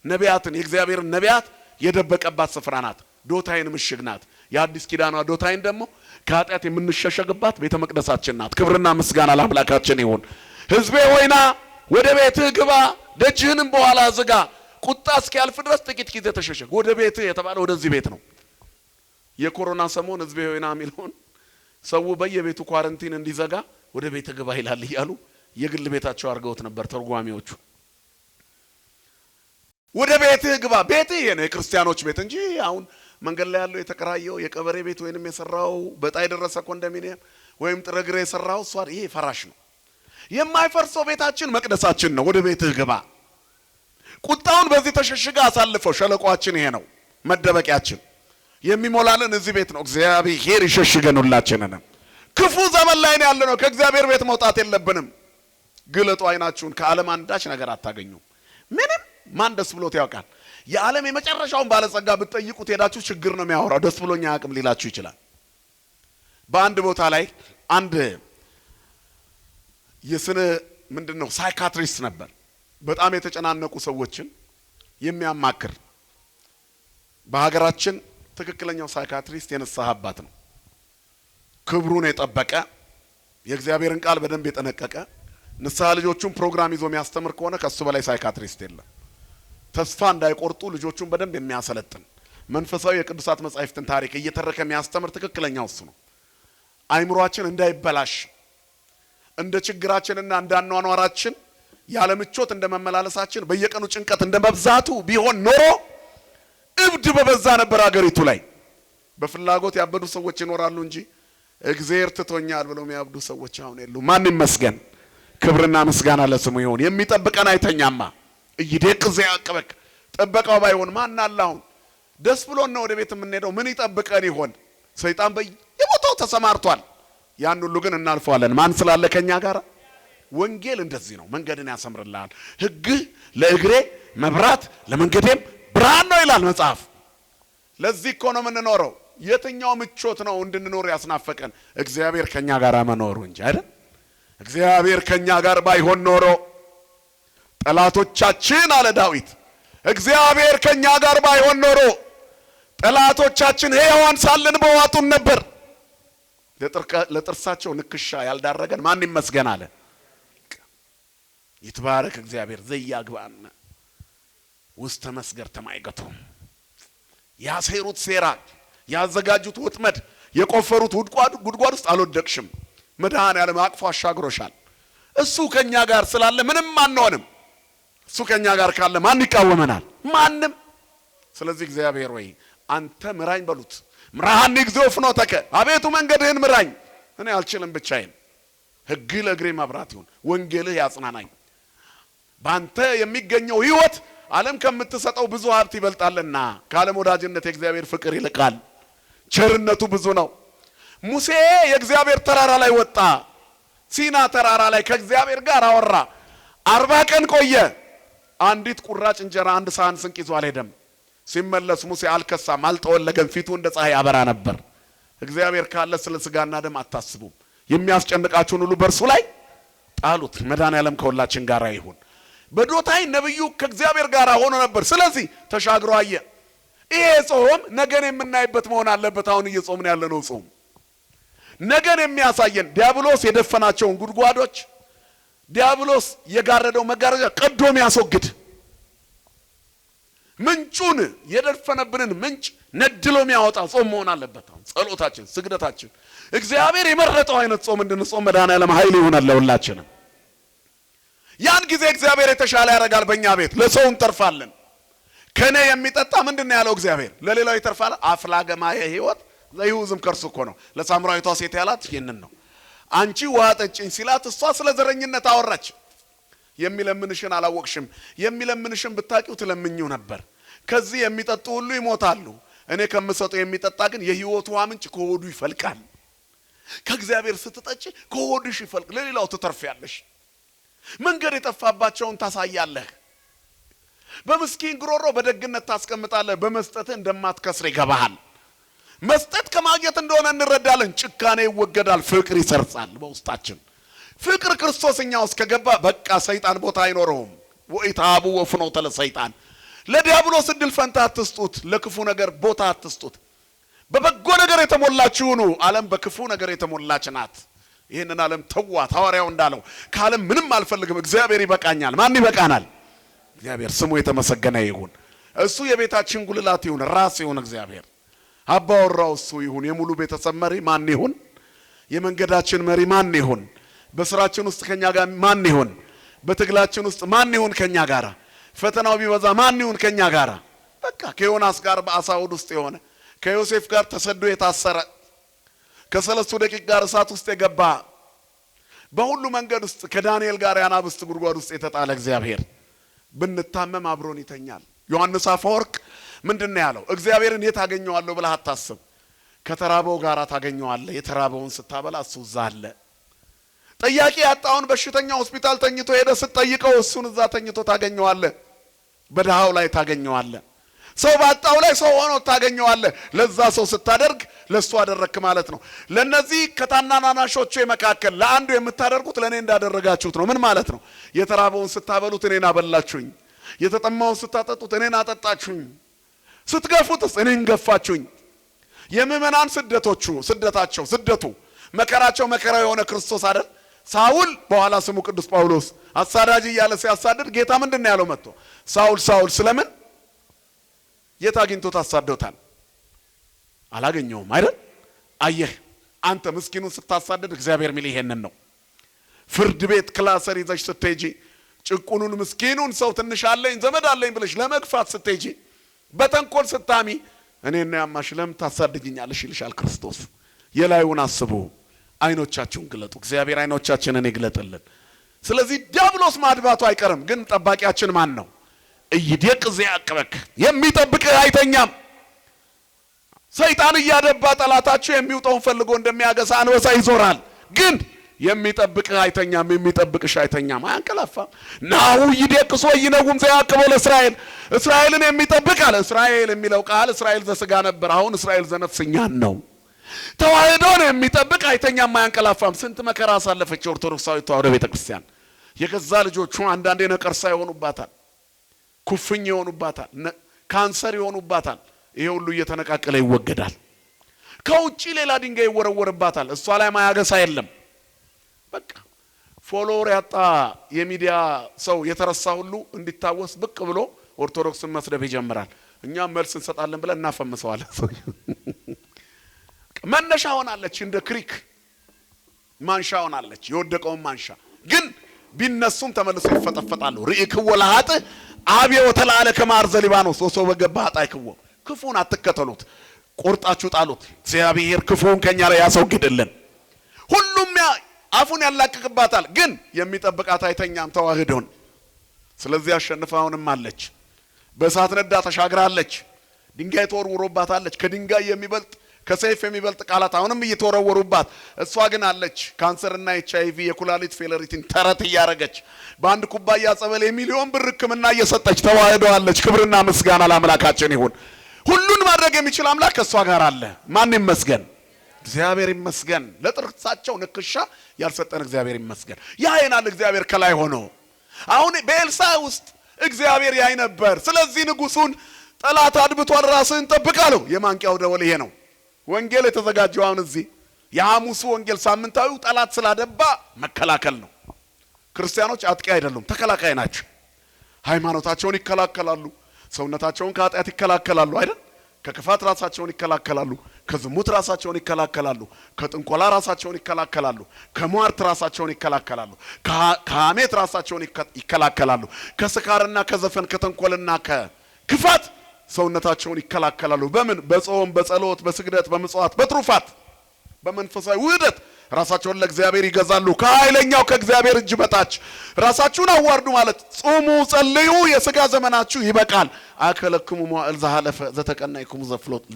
ነቢያትን የእግዚአብሔር ነቢያት የደበቀባት ስፍራ ናት። ዶታይን ምሽግ ናት። የአዲስ ኪዳኗ ዶታይን ደግሞ ከኃጢአት የምንሸሸግባት ቤተ መቅደሳችን ናት። ክብርና ምስጋና ለአምላካችን ይሁን። ሕዝቤ ሆይና ወደ ቤትህ ግባ፣ ደጅህንም በኋላ ዝጋ፣ ቁጣ እስኪያልፍ ድረስ ጥቂት ጊዜ ተሸሸግ። ወደ ቤትህ የተባለ ወደዚህ ቤት ነው። የኮሮና ሰሞን ሕዝቤ ሆይና የሚለውን ሰው በየቤቱ ኳረንቲን እንዲዘጋ ወደ ቤትህ ግባ ይላል እያሉ የግል ቤታቸው አድርገውት ነበር ተርጓሚዎቹ። ወደ ቤትህ ግባ። ቤትህ ይሄ ነው የክርስቲያኖች ቤት እንጂ አሁን መንገድ ላይ ያለው የተከራየው የቀበሬ ቤት ወይንም የሰራው በጣ የደረሰ ኮንዶሚኒየም ወይም ጥረግሬ የሰራው እሷ ይሄ ፈራሽ ነው። የማይፈርሰው ቤታችን መቅደሳችን ነው። ወደ ቤትህ ግባ። ቁጣውን በዚህ ተሸሽጋ አሳልፈው። ሸለቋችን ይሄ ነው መደበቂያችን። የሚሞላልን እዚህ ቤት ነው። እግዚአብሔር ይሸሽገን ሁላችንን። ክፉ ዘመን ላይ ነው ያለነው። ከእግዚአብሔር ቤት መውጣት የለብንም። ግለጡ አይናችሁን፣ ከዓለም አንዳች ነገር አታገኙም። ምንም ማን ደስ ብሎት ያውቃል? የዓለም የመጨረሻውን ባለጸጋ ብትጠይቁት ሄዳችሁ ችግር ነው የሚያወራው። ደስ ብሎኛ አቅም ሊላችሁ ይችላል። በአንድ ቦታ ላይ አንድ የስነ ምንድነው ሳይካትሪስት ነበር። በጣም የተጨናነቁ ሰዎችን የሚያማክር። በሀገራችን ትክክለኛው ሳይካትሪስት የንስሐ አባት ነው። ክብሩን የጠበቀ የእግዚአብሔርን ቃል በደንብ የጠነቀቀ ንስሐ ልጆቹን ፕሮግራም ይዞ የሚያስተምር ከሆነ ከሱ በላይ ሳይካትሪስት የለም። ተስፋ እንዳይቆርጡ ልጆቹን በደንብ የሚያሰለጥን መንፈሳዊ የቅዱሳት መጻሕፍትን ታሪክ እየተረከ የሚያስተምር ትክክለኛው እሱ ነው። አይምሮአችን እንዳይበላሽ እንደ ችግራችንና እንዳኗኗራችን ያለ ምቾት እንደመመላለሳችን በየቀኑ ጭንቀት እንደመብዛቱ ቢሆን ኖሮ እብድ በበዛ ነበር አገሪቱ ላይ። በፍላጎት ያበዱ ሰዎች ይኖራሉ እንጂ እግዚአብሔር ትቶኛል ብለው የሚያብዱ ሰዎች አሁን የሉ። ማን ይመስገን። ክብርና ምስጋና ለስሙ ይሁን። የሚጠብቀን አይተኛማ። እይደቅ ዘያቀበክ ጥበቃው ባይሆን ማን አለ? አሁን ደስ ብሎን ነው ወደ ቤት የምንሄደው። ምን ይጠብቀን ይሆን? ሰይጣን በየቦታው ተሰማርቷል። ያን ሁሉ ግን እናልፈዋለን። ማን ስላለ ከኛ ጋር? ወንጌል እንደዚህ ነው። መንገድን ያሰምርልሃል። ሕግ ለእግሬ መብራት ለመንገዴም ብርሃን ነው ይላል መጽሐፍ። ለዚህ እኮ ነው የምንኖረው። የትኛው ምቾት ነው እንድንኖር ያስናፈቀን? እግዚአብሔር ከኛ ጋር መኖሩ እንጂ አይደል? እግዚአብሔር ከኛ ጋር ባይሆን ኖሮ ጠላቶቻችን አለ ዳዊት፣ እግዚአብሔር ከኛ ጋር ባይሆን ኖሮ ጠላቶቻችን ሕያዋን ሳለን በዋጡን ነበር። ለጥርሳቸው ንክሻ ያልዳረገን ማን ይመስገን አለ። ይትባረክ እግዚአብሔር ዘያግባን ውስተ መስገር ተማይገቱ። ያሴሩት ሴራ፣ ያዘጋጁት ወጥመድ፣ የቆፈሩት ጉድጓድ ውስጥ አልወደቅሽም። መድኃኔዓለም አቅፎ አሻግሮሻል። እሱ ከኛ ጋር ስላለ ምንም አንሆንም። እሱ ከኛ ጋር ካለ ማን ይቃወመናል? ማንም። ስለዚህ እግዚአብሔር ወይ አንተ ምራኝ በሉት። ምራሃኒ እግዚኦ ፍኖተከ፣ አቤቱ መንገድህን ምራኝ፣ እኔ አልችልም ብቻዬን። ሕግ ለእግሬ መብራት ይሁን፣ ወንጌልህ ያጽናናኝ። ባንተ የሚገኘው ሕይወት ዓለም ከምትሰጠው ብዙ ሀብት ይበልጣልና ከዓለም ወዳጅነት የእግዚአብሔር ፍቅር ይልቃል፣ ቸርነቱ ብዙ ነው። ሙሴ የእግዚአብሔር ተራራ ላይ ወጣ። ሲና ተራራ ላይ ከእግዚአብሔር ጋር አወራ። 40 ቀን ቆየ። አንዲት ቁራጭ እንጀራ አንድ ሳህን ስንቅ ይዞ አልሄደም። ሲመለስ ሙሴ አልከሳም፣ አልጠወለገም፣ ፊቱ እንደ ፀሐይ ያበራ ነበር። እግዚአብሔር ካለ ስለ ስጋና ደም አታስቡም። የሚያስጨንቃችሁን ሁሉ በእርሱ ላይ ጣሉት። መድኃኔዓለም ከሁላችን ጋር ይሁን። በዶታይ ነብዩ ከእግዚአብሔር ጋር ሆኖ ነበር። ስለዚህ ተሻግሮ አየ። ይሄ ጾም ነገን የምናይበት መሆን አለበት። አሁን እየጾምን ያለነው ጾም ነገን የሚያሳየን ዲያብሎስ የደፈናቸውን ጉድጓዶች፣ ዲያብሎስ የጋረደው መጋረጃ ቀዶ የሚያስወግድ ምንጩን የደፈነብንን ምንጭ ነድሎ የሚያወጣ ጾም መሆን አለበት። አሁን ጸሎታችን፣ ስግደታችን እግዚአብሔር የመረጠው አይነት ጾም እንድንጾም መድኃኔዓለም ኃይል ይሆናል ለሁላችንም። ያን ጊዜ እግዚአብሔር የተሻለ ያደርጋል። በእኛ ቤት ለሰው እንተርፋለን። ከኔ የሚጠጣ ምንድነው ያለው እግዚአብሔር? ለሌላው ይተርፋል። አፍላገ ማየ ሕይወት ዘይውዝም ከርሱ እኮ ነው ለሳምራዊቷ ሴት ያላት ይሄንን ነው። አንቺ ውሃ ጠጪኝ ሲላት እሷ ስለ ዘረኝነት አወራች። የሚለምንሽን አላወቅሽም፣ የሚለምንሽን ብታቂው ትለምኚው ነበር። ከዚህ የሚጠጡ ሁሉ ይሞታሉ፣ እኔ ከምሰጠው የሚጠጣ ግን የሕይወት ውሃ ምንጭ ከሆዱ ይፈልቃል። ከእግዚአብሔር ስትጠጪ ከሆድሽ ይፈልቅ፣ ለሌላው ትተርፊያለሽ። መንገድ የጠፋባቸውን ታሳያለህ። በምስኪን ግሮሮ በደግነት ታስቀምጣለህ። በመስጠትህ እንደማትከስር ይገባሃል። መስጠት ከማግኘት እንደሆነ እንረዳለን። ጭካኔ ይወገዳል፣ ፍቅር ይሰርጻል በውስጣችን። ፍቅር ክርስቶስ እኛ ውስጥ ከገባ በቃ ሰይጣን ቦታ አይኖረውም። ወኢታቡ ወፍኖተ ለሰይጣን፣ ለዲያብሎስ እድል ፈንታ አትስጡት፣ ለክፉ ነገር ቦታ አትስጡት። በበጎ ነገር የተሞላችሁ ሁኑ። ዓለም በክፉ ነገር የተሞላች ናት። ይህንን ዓለም ተዋት። ሐዋርያው እንዳለው ከዓለም ምንም አልፈልግም፣ እግዚአብሔር ይበቃኛል። ማን ይበቃናል? እግዚአብሔር ስሙ የተመሰገነ ይሁን። እሱ የቤታችን ጉልላት ይሁን፣ ራስ ይሁን እግዚአብሔር። አባወራው እሱ ይሁን። የሙሉ ቤተሰብ መሪ ማን ይሁን? የመንገዳችን መሪ ማን ይሁን? በስራችን ውስጥ ከኛ ጋር ማን ይሁን? በትግላችን ውስጥ ማን ይሁን ከኛ ጋር? ፈተናው ቢበዛ ማን ይሁን ከኛ ጋር? በቃ ከዮናስ ጋር በአሳ ሆድ ውስጥ የሆነ፣ ከዮሴፍ ጋር ተሰዶ የታሰረ፣ ከሰለስቱ ደቂቅ ጋር እሳት ውስጥ የገባ፣ በሁሉ መንገድ ውስጥ ከዳንኤል ጋር ያናብስት ጉድጓድ ውስጥ የተጣለ እግዚአብሔር ብንታመም አብሮን ይተኛል። ዮሐንስ አፈወርቅ ምንድነው ያለው? እግዚአብሔርን የት አገኘዋለሁ ብለህ አታስብ፣ ከተራበው ጋር ታገኘዋለህ። የተራበውን ስታበላ እሱ እዛ አለ። ጠያቂ ያጣውን በሽተኛ ሆስፒታል ተኝቶ ሄደ ስትጠይቀው እሱን እዛ ተኝቶ ታገኘዋለህ። በድሃው ላይ ታገኘዋለህ። ሰው ባጣው ላይ ሰው ሆኖ ታገኘዋለህ። ለዛ ሰው ስታደርግ ለሱ አደረክ ማለት ነው። ለነዚህ ከታናናሾቹ መካከል ለአንዱ የምታደርጉት ለኔ እንዳደረጋችሁት ነው። ምን ማለት ነው? የተራበውን ስታበሉት እኔን አበላችሁኝ፣ የተጠማውን ስታጠጡት እኔን አጠጣችሁኝ፣ ስትገፉትስ እኔን ገፋችሁኝ። የምእመናን ስደቱ መከራቸው መከራ የሆነ ክርስቶስ አይደል? ሳውል በኋላ ስሙ ቅዱስ ጳውሎስ አሳዳጅ እያለ ሲያሳድድ ጌታ ምንድነው ያለው? መጥቶ ሳውል ሳውል ስለምን የት አግኝቶት አሳደውታል? አላገኘውም አይደል? አየህ፣ አንተ ምስኪኑን ስታሳደድ እግዚአብሔር ሚል ይሄንን ነው። ፍርድ ቤት ክላሰር ይዘሽ ስትሄጂ ጭቁኑን ምስኪኑን ሰው ትንሽ አለኝ ዘመድ አለኝ ብለሽ ለመግፋት ስትሄጂ በተንኮል ስታሚ እኔና ያማሽ ለምን ታሳድጅኛለሽ ይልሻል ክርስቶስ። የላዩን አስቡ፣ አይኖቻችሁን ግለጡ። እግዚአብሔር አይኖቻችንን ይግለጥልን። ስለዚህ ዲያብሎስ ማድባቱ አይቀርም፣ ግን ጠባቂያችን ማን ነው? እይደቅ ዘያቅበክ፣ የሚጠብቅህ አይተኛም። ሰይጣን እያደባ ጠላታችሁ የሚውጠውን ፈልጎ እንደሚያገሳ አንበሳ ይዞራል፣ ግን የሚጠብቅህ አይተኛም። የሚጠብቅሽ አይተኛም፣ አያንቀላፋም። ናሁ ይደቅሶ ይነጉም ዘያቅበው ለእስራኤል፣ እስራኤልን የሚጠብቅ አለ። እስራኤል የሚለው ቃል እስራኤል ዘስጋ ነበር፣ አሁን እስራኤል ዘነፍስ እኛን ነው። ተዋህዶን የሚጠብቅ አይተኛም፣ አያንቀላፋም። ስንት መከራ አሳለፈች ኦርቶዶክሳዊት ተዋህዶ ቤተክርስቲያን። የገዛ ልጆቹ አንዳንዴ ነቀርሳ ይሆኑባታል፣ ኩፍኝ ይሆኑባታል፣ ካንሰር ይሆኑባታል። ይሄ ሁሉ እየተነቃቀለ ይወገዳል። ከውጪ ሌላ ድንጋይ ይወረወርባታል፣ እሷ ላይ ማያገሳ የለም። በቃ ፎሎወር ያጣ የሚዲያ ሰው የተረሳ ሁሉ እንዲታወስ ብቅ ብሎ ኦርቶዶክስን መስደብ ይጀምራል። እኛም መልስ እንሰጣለን ብለን እናፈምሰዋለን። መነሻ ሆናለች፣ እንደ ክሪክ ማንሻ ሆናለች፣ የወደቀውን ማንሻ። ግን ቢነሱም ተመልሶ ይፈጠፈጣሉ። ርኢክዎ ለኃጥእ አብየ ወተላለ ከማርዘ ሊባኖስ ወሶበ ገባ ኃጣይክዎ። ክፉን አትከተሉት፣ ቆርጣችሁ ጣሉት። እግዚአብሔር ክፉን ከኛ ላይ ያስወግድልን። ሁሉም አፉን ያላቅቅባታል፣ ግን የሚጠብቃት አይተኛም ተዋህዶን። ስለዚህ አሸንፋውንም አለች። በእሳት ነዳ ተሻግራለች። ድንጋይ ተወርውሮባታለች። ከድንጋይ የሚበልጥ ከሰይፍ የሚበልጥ ቃላት አሁንም እየተወረወሩባት፣ እሷ ግን አለች። ካንሰርና HIV የኩላሊት ፌለሪቲን ተረት እያረገች በአንድ ኩባያ ጸበል የሚሊዮን ብር ሕክምና እየሰጠች ተዋህደዋለች። ክብርና ምስጋና ለአምላካችን ይሁን። ሁሉን ማድረግ የሚችል አምላክ ከሷ ጋር አለ። ማን ይመስገን? እግዚአብሔር ይመስገን። ለጥርሳቸው ንክሻ ያልሰጠን እግዚአብሔር ይመስገን። ያይናል እግዚአብሔር ከላይ ሆኖ። አሁን በኤልሳ ውስጥ እግዚአብሔር ያይ ነበር። ስለዚህ ንጉሱን ጠላት አድብቷል፣ ራስህን ጠብቃለሁ። የማንቂያው ደወል ይሄ ነው። ወንጌል የተዘጋጀው አሁን እዚህ የሐሙሱ ወንጌል ሳምንታዊው ጠላት ስላደባ መከላከል ነው። ክርስቲያኖች አጥቂ አይደሉም፣ ተከላካይ ናቸው። ሃይማኖታቸውን ይከላከላሉ፣ ሰውነታቸውን ከኃጢአት ይከላከላሉ አይደል? ከክፋት ራሳቸውን ይከላከላሉ፣ ከዝሙት ራሳቸውን ይከላከላሉ፣ ከጥንቆላ ራሳቸውን ይከላከላሉ፣ ከሟርት ራሳቸውን ይከላከላሉ፣ ከሐሜት ራሳቸውን ይከላከላሉ፣ ከስካርና ከዘፈን ከተንኮልና ከክፋት ሰውነታቸውን ይከላከላሉ። በምን? በጾም፣ በጸሎት፣ በስግደት፣ በመጽዋት፣ በትሩፋት፣ በመንፈሳዊ ውህደት ራሳቸውን ለእግዚአብሔር ይገዛሉ። ከኃይለኛው ከእግዚአብሔር እጅ በታች ራሳችሁን አዋርዱ ማለት ጾሙ፣ ጸልዩ፣ የሥጋ ዘመናችሁ ይበቃል። አከለክሙ መዋዕል ዘሐለፈ ዘተቀናይክሙ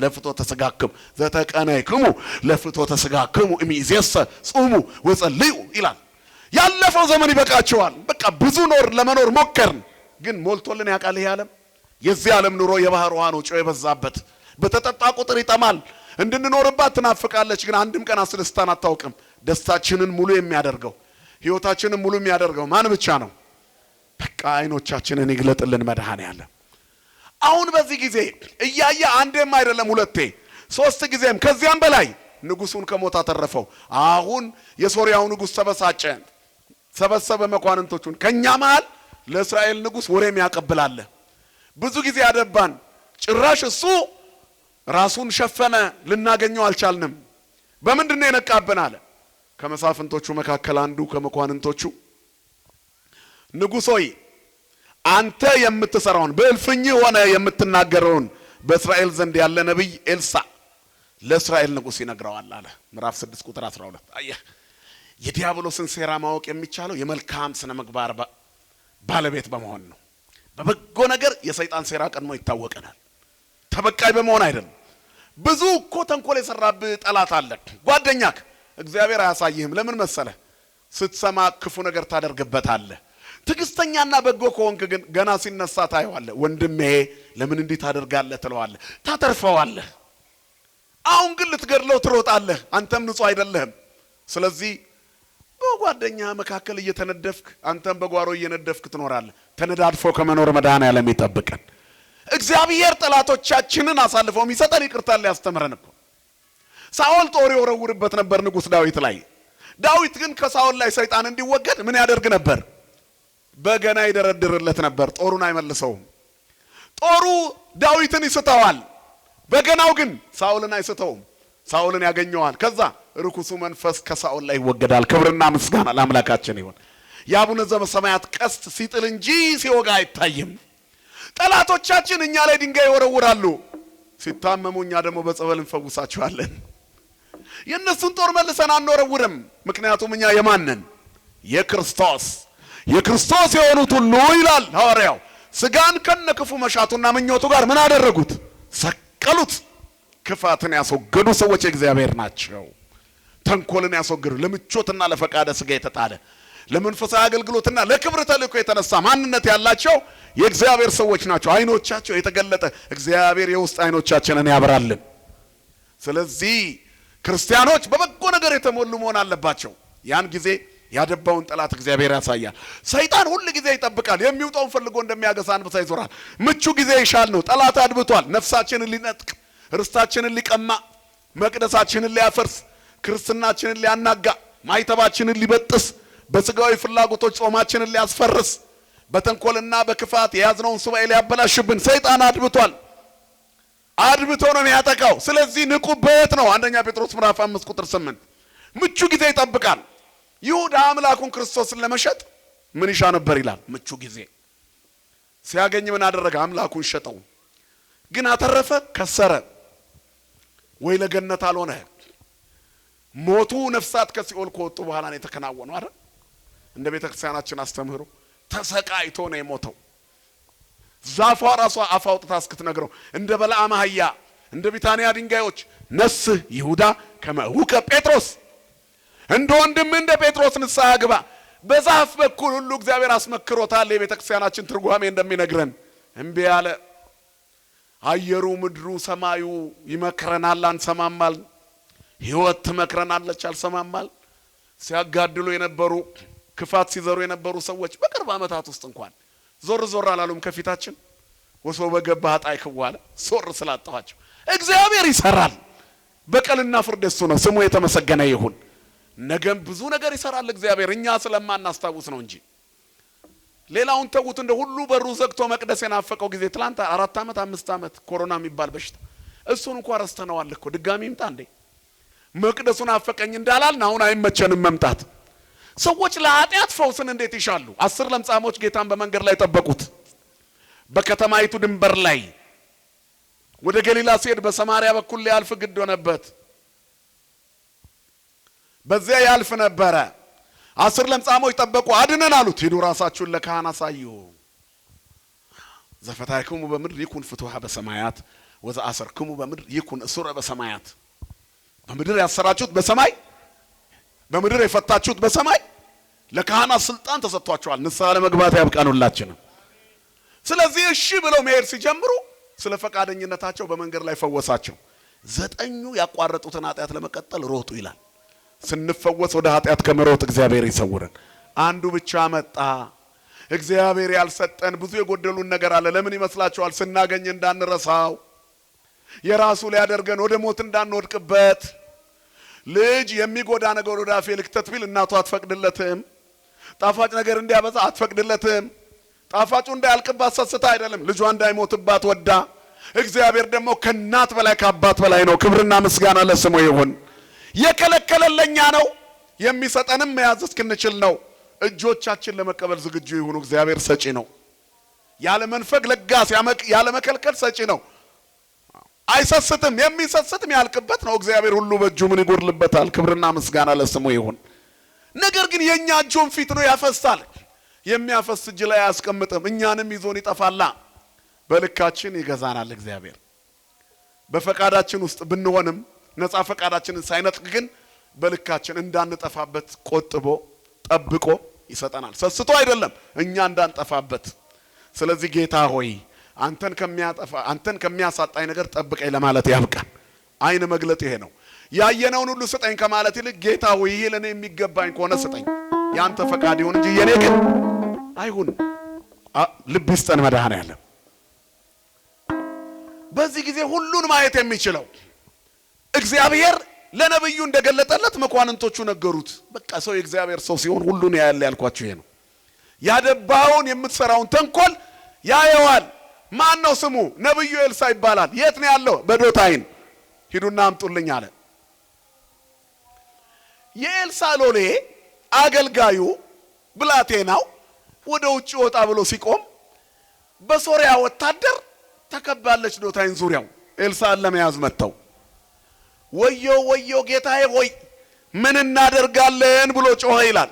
ለፍትወተ ሥጋክሙ ዘተቀናይክሙ ለፍትወተ ሥጋክሙ እምይእዜሰ ጾሙ ወጸልዩ ይላል። ያለፈው ዘመን ይበቃቸዋል። በቃ ብዙ ለመኖር ሞከርን፣ ግን ሞልቶልን ያውቃል ይሄ ዓለም። የዚህ ዓለም ኑሮ የባህር ውሃ ነው፣ ጨው የበዛበት። በተጠጣ ቁጥር ይጠማል። እንድንኖርባት ትናፍቃለች፣ ግን አንድም ቀን አስደስታን አታውቅም። ደስታችንን ሙሉ የሚያደርገው ሕይወታችንን ሙሉ የሚያደርገው ማን ብቻ ነው? በቃ አይኖቻችንን ይግለጥልን መድኃኔዓለም። አሁን በዚህ ጊዜ እያየ አንዴም አይደለም ሁለቴ 3 ጊዜም ከዚያም በላይ ንጉሱን ከሞት አተረፈው። አሁን የሶርያው ንጉስ ተበሳጨ፣ ሰበሰበ መኳንንቶቹን። ከኛ መሃል ለእስራኤል ንጉስ ወሬም ያቀብላል። ብዙ ጊዜ ያደባን፣ ጭራሽ እሱ ራሱን ሸፈነ፣ ልናገኘው አልቻልንም። በምንድን ነው የነቃብን አለ። ከመሳፍንቶቹ መካከል አንዱ ከመኳንንቶቹ ንጉሥ ሆይ አንተ የምትሰራውን በእልፍኝ ሆነ የምትናገረውን በእስራኤል ዘንድ ያለ ነብይ ኤልሳ ለእስራኤል ንጉስ ይነግረዋል አለ። ምዕራፍ 6 ቁጥር 12። አየህ፣ የዲያብሎስን ሴራ ማወቅ የሚቻለው የመልካም ስነ ምግባር ባለቤት በመሆን ነው። በበጎ ነገር የሰይጣን ሴራ ቀድሞ ይታወቀናል። ተበቃይ በመሆን አይደለም። ብዙ እኮ ተንኮል የሰራብህ ጠላት አለ። ጓደኛክ እግዚአብሔር አያሳይህም። ለምን መሰለህ? ስትሰማ ክፉ ነገር ታደርግበታለህ። ትዕግስተኛና በጎ ከሆንክ ግን ገና ሲነሳ ታየዋለህ። ወንድሜ ለምን እንዲህ ታደርጋለህ ትለዋለህ፣ ታተርፈዋለህ። አሁን ግን ልትገድለው ትሮጣለህ። አንተም ንጹህ አይደለህም። ስለዚህ በጓደኛ መካከል እየተነደፍክ አንተም በጓሮ እየነደፍክ ትኖራለህ። ተነዳድፎ ከመኖር መድኃኔዓለም ይጠብቀን። እግዚአብሔር ጠላቶቻችንን አሳልፈው የሚሰጠን ይቅርታል ሊያስተምረን እኮ። ሳኦል ጦር ይወረውርበት ነበር ንጉስ ዳዊት ላይ። ዳዊት ግን ከሳኦል ላይ ሰይጣን እንዲወገድ ምን ያደርግ ነበር? በገና ይደረድርለት ነበር። ጦሩን አይመልሰውም። ጦሩ ዳዊትን ይስተዋል፣ በገናው ግን ሳኦልን አይስተውም። ሳኦልን ያገኘዋል። ከዛ ርኩሱ መንፈስ ከሳኦል ላይ ይወገዳል። ክብርና ምስጋና ለአምላካችን ይሁን። የአቡነ ዘበሰማያት ቀስት ሲጥል እንጂ ሲወጋ አይታይም። ጠላቶቻችን እኛ ላይ ድንጋይ ይወረውራሉ፣ ሲታመሙ እኛ ደግሞ በጸበል እንፈውሳቸዋለን። የእነሱን ጦር መልሰን አንወረውርም። ምክንያቱም እኛ የማንን? የክርስቶስ የሆኑት ሁሉ ይላል ሐዋርያው ስጋን ከነክፉ መሻቱና ምኞቱ ጋር ምን አደረጉት? ሰቀሉት። ክፋትን ያስወገዱ ሰዎች እግዚአብሔር ናቸው። ተንኮልን ያስወገዱ፣ ለምቾትና ለፈቃደ ስጋ የተጣለ ለመንፈሳዊ አገልግሎትና ለክብር ተልእኮ የተነሳ ማንነት ያላቸው የእግዚአብሔር ሰዎች ናቸው። አይኖቻቸው የተገለጠ እግዚአብሔር የውስጥ አይኖቻችንን ያብራልን። ስለዚህ ክርስቲያኖች በበጎ ነገር የተሞሉ መሆን አለባቸው። ያን ጊዜ ያደባውን ጠላት እግዚአብሔር ያሳያል። ሰይጣን ሁሉ ጊዜ ይጠብቃል። የሚውጣውን ፈልጎ እንደሚያገሳ አንበሳ ይዞራል። ምቹ ጊዜ ይሻል ነው። ጠላት አድብቷል። ነፍሳችንን ሊነጥቅ፣ ርስታችንን ሊቀማ፣ መቅደሳችንን ሊያፈርስ፣ ክርስትናችንን ሊያናጋ፣ ማይተባችንን ሊበጥስ፣ በስጋዊ ፍላጎቶች ጾማችንን ሊያስፈርስ፣ በተንኮልና በክፋት የያዝነውን ሱባኤ ሊያበላሽብን ሰይጣን አድብቷል። አድብቶ ነው የሚያጠቃው። ስለዚህ ንቁበት ነው። አንደኛ ጴጥሮስ ምዕራፍ 5 ቁጥር 8 ምቹ ጊዜ ይጠብቃል። ይሁዳ አምላኩን ክርስቶስን ለመሸጥ ምን ይሻ ነበር ይላል? ምቹ ጊዜ ሲያገኝ ምን አደረገ? አምላኩን ሸጠው። ግን አተረፈ? ከሰረ? ወይ ለገነት አልሆነ? ሞቱ ነፍሳት ከሲኦል ከወጡ በኋላ ነው የተከናወነው አይደል? እንደ ቤተክርስቲያናችን አስተምህሮ ተሰቃይቶ ነው የሞተው። ዛፏ ራሷ አፍ አውጥታ እስክትነግረው እንደ በለዓም አህያ እንደ ቢታንያ ድንጋዮች ነስህ ይሁዳ ከመሁከ ጴጥሮስ፣ እንደ ወንድም እንደ ጴጥሮስ ንስሐ ግባ። በዛፍ በኩል ሁሉ እግዚአብሔር አስመክሮታል። የቤተክርስቲያናችን ትርጓሜ እንደሚነግረን እምቢ ያለ አየሩ ምድሩ ሰማዩ ይመክረናል፣ አንሰማማል። ሕይወት ትመክረናለች፣ አልሰማማል። ሲያጋድሉ የነበሩ ክፋት ሲዘሩ የነበሩ ሰዎች በቅርብ ዓመታት ውስጥ እንኳን ዞር ዞር አላሉም ከፊታችን። ወሶ በገባ ኃጣይ ከዋለ ዞር ስላጣኋቸው እግዚአብሔር ይሰራል። በቀልና ፍርድ እሱ ነው፣ ስሙ የተመሰገነ ይሁን። ነገም ብዙ ነገር ይሰራል እግዚአብሔር፣ እኛ ስለማናስታውስ ነው እንጂ። ሌላውን ተውት። እንደ ሁሉ በሩ ዘግቶ መቅደስ የናፈቀው ጊዜ ትላንት 4 ዓመት 5 ዓመት ኮሮና የሚባል በሽታ እሱን እንኳን ረስተነዋል እኮ። ድጋሚ ይምጣ እንዴ? መቅደሱን አፈቀኝ እንዳላልን አሁን አይመቸንም መምጣት። ሰዎች ለኃጢአት ፈውስን እንዴት ይሻሉ? 10 ለምጻሞች ጌታን በመንገድ ላይ ጠበቁት። በከተማይቱ ድንበር ላይ ወደ ገሊላ ሲሄድ በሰማሪያ በኩል ሊያልፍ ግድ ሆነበት። በዚያ ያልፍ ነበረ። 10 ለምጻሞች ጠበቁ። አድነን አሉት። ሂዱ ራሳችሁን ለካህን አሳዩ። ዘፈታይክሙ በምድር ይኩን ፍትሐ በሰማያት ወዘአሰርክሙ በምድር ይኩን እስረ በሰማያት። በምድር ያሰራችሁት በሰማይ፣ በምድር የፈታችሁት በሰማይ። ለካህናት ስልጣን ተሰጥቷቸዋል። ንስሐ ለመግባት ያብቃን ሁላችንም። ስለዚህ እሺ ብለው መሄድ ሲጀምሩ ስለ ፈቃደኝነታቸው በመንገድ ላይ ፈወሳቸው። 9 ያቋረጡትን ኃጢአት ለመቀጠል ሮጡ ይላል። ስንፈወስ ወደ ኃጢአት ከመሮጥ እግዚአብሔር ይሰውረን። አንዱ ብቻ መጣ። እግዚአብሔር ያልሰጠን ብዙ የጎደሉን ነገር አለ። ለምን ይመስላችኋል? ስናገኝ እንዳንረሳው፣ የራሱ ሊያደርገን ወደ ሞት እንዳንወድቅበት። ልጅ የሚጎዳ ነገር ወደ አፌ ልክተት ቢል እናቱ አትፈቅድለትም። ጣፋጭ ነገር እንዲያበዛ አትፈቅድለትም። ጣፋጩ እንዳያልቅባት ሰስታ አይደለም፣ ልጇ እንዳይሞትባት ወዳ። እግዚአብሔር ደግሞ ከእናት በላይ ከአባት በላይ ነው። ክብርና ምስጋና ለስሙ ይሁን። የከለከለን ለኛ ነው፣ የሚሰጠንም መያዝ እስክንችል ነው። እጆቻችን ለመቀበል ዝግጁ ይሁኑ። እግዚአብሔር ሰጪ ነው። ያለ መንፈግ ለጋስ፣ ያለ መከልከል ሰጪ ነው። አይሰስትም። የሚሰስትም ያልቅበት ነው። እግዚአብሔር ሁሉ በእጁ ምን ይጎድልበታል? ክብርና ምስጋና ለስሙ ይሁን። ነገር ግን የኛ እጁን ፊት ነው ያፈሳል። የሚያፈስ እጅ ላይ አያስቀምጥም። እኛንም ይዞን ይጠፋላ። በልካችን ይገዛናል እግዚአብሔር። በፈቃዳችን ውስጥ ብንሆንም ነፃ ፈቃዳችንን ሳይነጥቅ ግን በልካችን እንዳንጠፋበት ቆጥቦ ጠብቆ ይሰጠናል። ሰስቶ አይደለም፣ እኛ እንዳንጠፋበት። ስለዚህ ጌታ ሆይ አንተን ከሚያሳጣኝ ነገር ጠብቀኝ ለማለት ያብቃን። አይን መግለጥ ይሄ ነው። ያየነውን ሁሉ ስጠኝ ከማለት ይልቅ ጌታ ሆይ ይሄ ለኔ የሚገባኝ ከሆነ ስጠኝ፣ ያንተ ፈቃድ ይሁን እንጂ የኔ ግን አይሁን። ልብ ይስጠን መድኃኔዓለም። በዚህ ጊዜ ሁሉን ማየት የሚችለው እግዚአብሔር ለነብዩ እንደገለጠለት መኳንንቶቹ ነገሩት። በቃ ሰው የእግዚአብሔር ሰው ሲሆን ሁሉን ያያል ያልኳችሁ ይሄ ነው። ያደባውን የምትሰራውን ተንኮል ያየዋል። ማን ነው ስሙ? ነብዩ ኤልሳ ይባላል። የት ነው ያለው? በዶታይን። ሂዱና አምጡልኝ አለ። የኤልሳ ሎሌ አገልጋዩ ብላቴናው ወደ ውጭ ወጣ ብሎ ሲቆም በሶሪያ ወታደር ተከባለች ዶታይን ዙሪያው። ኤልሳን ለመያዝ መጥተው ወዮ ወዮ ጌታዬ ሆይ ምን እናደርጋለን ብሎ ጮኸ ይላል።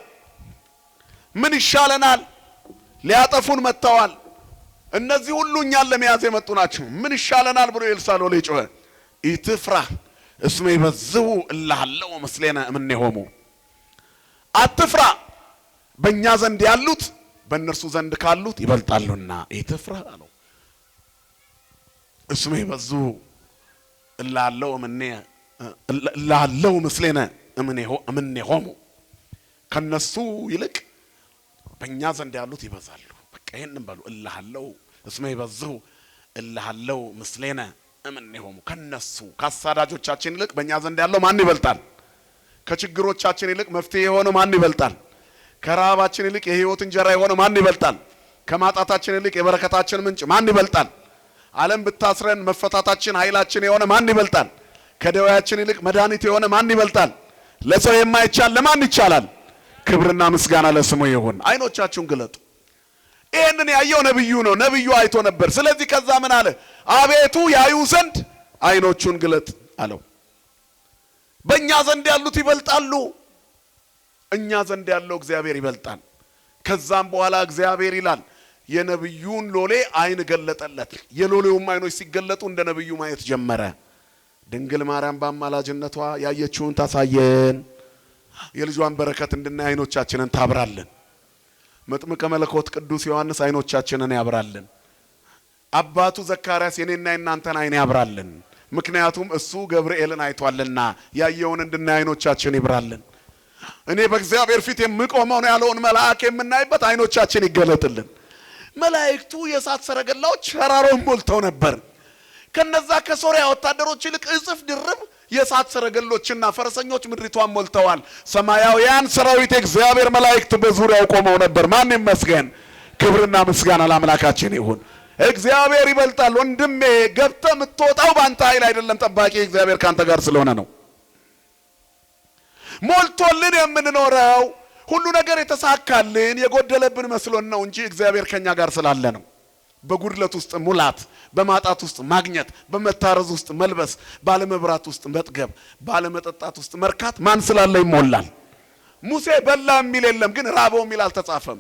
ምን ይሻለናል? ሊያጠፉን መጥተዋል። እነዚህ ሁሉ እኛን ለመያዝ የመጡ ናቸው። ምን ይሻለናል ብሎ ኤልሳ ሎሌ ጮኸ። ኢትፍራ እስመ ይበዝሑ እልሃለሁ ምስሌነ እምኔሆሙ። አትፍራ፣ በእኛ ዘንድ ያሉት በእነርሱ ዘንድ ካሉት ይበልጣሉና። ኢትፍራ አለው። እስመ ይበዝሑ እልሃለሁ ምስሌነ እምኔሆሙ። ከነሱ ይልቅ በእኛ ዘንድ ያሉት ይበዛሉ። በቃ ይሄንን በሉ። እልሃለሁ እስመ ይበዝሑ እልሃለሁ ምስሌነ እምኔሆሙ። ከነሱ ከአሳዳጆቻችን ይልቅ በእኛ ዘንድ ያለው ማን ይበልጣል? ከችግሮቻችን ይልቅ መፍትሄ የሆነው ማን ይበልጣል? ከረሃባችን ይልቅ የህይወት እንጀራ የሆነው ማን ይበልጣል? ከማጣታችን ይልቅ የበረከታችን ምንጭ ማን ይበልጣል? ዓለም ብታስረን መፈታታችን ኃይላችን የሆነ ማን ይበልጣል? ከደዌያችን ይልቅ መድኃኒት የሆነ ማን ይበልጣል? ለሰው የማይቻል ለማን ይቻላል? ክብርና ምስጋና ለስሙ ይሁን። አይኖቻችሁን ግለጡ። ይህንን ያየው ነብዩ ነው። ነብዩ አይቶ ነበር። ስለዚህ ከዛ ምን አለ? አቤቱ ያዩ ዘንድ አይኖቹን ግለጥ አለው። በእኛ ዘንድ ያሉት ይበልጣሉ። እኛ ዘንድ ያለው እግዚአብሔር ይበልጣል። ከዛም በኋላ እግዚአብሔር ይላል የነብዩን ሎሌ አይን ገለጠለት። የሎሌውም አይኖች ሲገለጡ እንደ ነብዩ ማየት ጀመረ። ድንግል ማርያም በአማላጅነቷ ያየችውን ታሳየን። የልጇን በረከት እንድናይ አይኖቻችንን ታብራለን። መጥምቀ መለኮት ቅዱስ ዮሐንስ አይኖቻችንን ያብራልን። አባቱ ዘካርያስ የኔና የናንተን አይን ያብራልን። ምክንያቱም እሱ ገብርኤልን አይቷልና ያየውን እንድናይ አይኖቻችን ይብራልን። እኔ በእግዚአብሔር ፊት የምቆመው ነው ያለውን መልአክ የምናይበት አይኖቻችን ይገለጥልን። መላእክቱ የእሳት ሰረገላዎች ሸራሮን ሞልተው ነበር። ከነዛ ከሶሪያ ወታደሮች ይልቅ እጥፍ ድርብ የእሳት ሰረገሎችና ፈረሰኞች ምድሪቷን ሞልተዋል። ሰማያውያን ሰራዊት እግዚአብሔር መላእክት በዙሪያው ቆመው ነበር። ማን ይመስገን? ክብርና ምስጋና ለአምላካችን ይሁን። እግዚአብሔር ይበልጣል። ወንድሜ ገብተህ የምትወጣው ባንተ ኃይል አይደለም። ጠባቂ እግዚአብሔር ካንተ ጋር ስለሆነ ነው። ሞልቶልን የምንኖረው ሁሉ ነገር የተሳካልን የጎደለብን መስሎን ነው እንጂ እግዚአብሔር ከኛ ጋር ስላለ ነው። በጉድለት ውስጥ ሙላት፣ በማጣት ውስጥ ማግኘት፣ በመታረዝ ውስጥ መልበስ፣ ባለመብራት ውስጥ መጥገብ፣ ባለመጠጣት ውስጥ መርካት ማን ስላለ ይሞላል። ሙሴ በላ የሚል የለም ግን ራበው የሚል አልተጻፈም።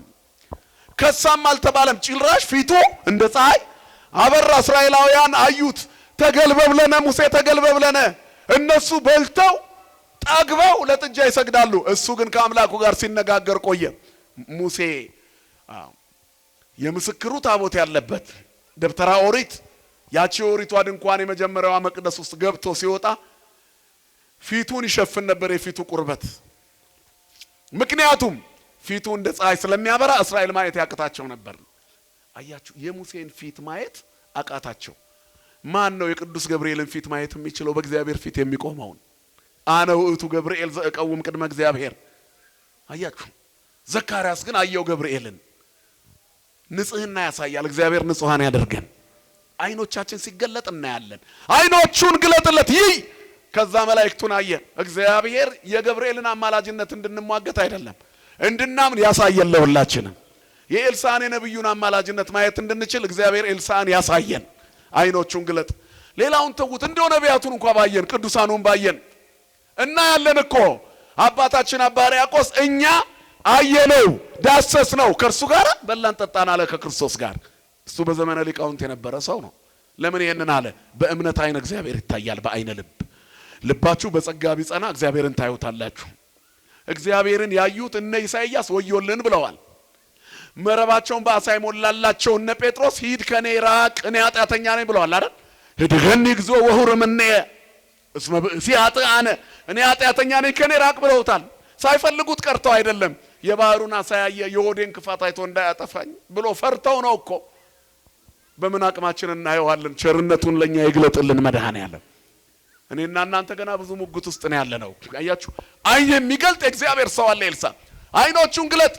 ከሳም አልተባለም። ጭራሽ ፊቱ እንደ ፀሐይ አበራ። እስራኤላውያን አዩት። ተገልበብለነ ሙሴ ተገልበብለነ። እነሱ በልተው ጠግበው ለጥጃ ይሰግዳሉ። እሱ ግን ከአምላኩ ጋር ሲነጋገር ቆየ። ሙሴ የምስክሩ ታቦት ያለበት ደብተራ ኦሪት ያቺ ኦሪቷ ድንኳን የመጀመሪያዋ መቅደስ ውስጥ ገብቶ ሲወጣ ፊቱን ይሸፍን ነበር፣ የፊቱ ቁርበት። ምክንያቱም ፊቱ እንደ ፀሐይ ስለሚያበራ እስራኤል ማየት ያቅታቸው ነበር። አያችሁ፣ የሙሴን ፊት ማየት አቃታቸው። ማን ነው የቅዱስ ገብርኤልን ፊት ማየት የሚችለው? በእግዚአብሔር ፊት የሚቆመውን አነ ውእቱ ገብርኤል ዘእቀውም ቅድመ እግዚአብሔር። አያችሁ፣ ዘካርያስ ግን አየው ገብርኤልን። ንጽህና ያሳያል። እግዚአብሔር ንጹሃን ያደርገን። አይኖቻችን ሲገለጥ እናያለን። አይኖቹን ግለጥለት ይይ። ከዛ መላእክቱን አየ። እግዚአብሔር የገብርኤልን አማላጅነት እንድንሟገት አይደለም እንድናምን ያሳየን። ለሁላችንም የኤልሳዕን የነብዩን አማላጅነት ማየት እንድንችል እግዚአብሔር ኤልሳዕን ያሳየን። አይኖቹን ግለጥ። ሌላውን ተውት። እንደው ነቢያቱን እንኳን ባየን፣ ቅዱሳኑን ባየን እና ያለን እኮ አባታችን አባ ሕርያቆስ እኛ አየነው፣ ዳሰስነው፣ ከእርሱ ጋር በላን ጠጣን አለ ከክርስቶስ ጋር። እሱ በዘመነ ሊቃውንት የነበረ ሰው ነው። ለምን ይሄንን አለ? በእምነት አይን እግዚአብሔር ይታያል። በአይነ ልብ ልባችሁ በጸጋ ቢጸና እግዚአብሔርን ታዩታላችሁ። እግዚአብሔርን ያዩት እነ ኢሳይያስ ወዮልን ብለዋል። መረባቸውን በአሳ ይሞላላቸው እነ ጴጥሮስ ሂድ ከኔ ራቅ እኔ ኃጢአተኛ ነኝ ብለዋል አይደል? ሂድገኒ እግዚኦ ወሁርም እኔ እስመ ብእሲ ኃጥአነ እኔ ኃጢአተኛ ነኝ ከኔ ራቅ ብለውታል። ሳይፈልጉት ቀርተው አይደለም። የባህሩን አሳ ያየ የሆዴን ክፋት አይቶ እንዳያጠፋኝ ብሎ ፈርተው ነው እኮ። በምን አቅማችን እናየዋለን? ቸርነቱን ለኛ ይግለጥልን መድኃኔዓለም። እኔና እናንተ ገና ብዙ ሙግት ውስጥ ነው ያለነው። አያችሁ፣ አይን የሚገልጥ እግዚአብሔር ሰው አለ። ኤልሳዕ አይኖቹን ግለጥ።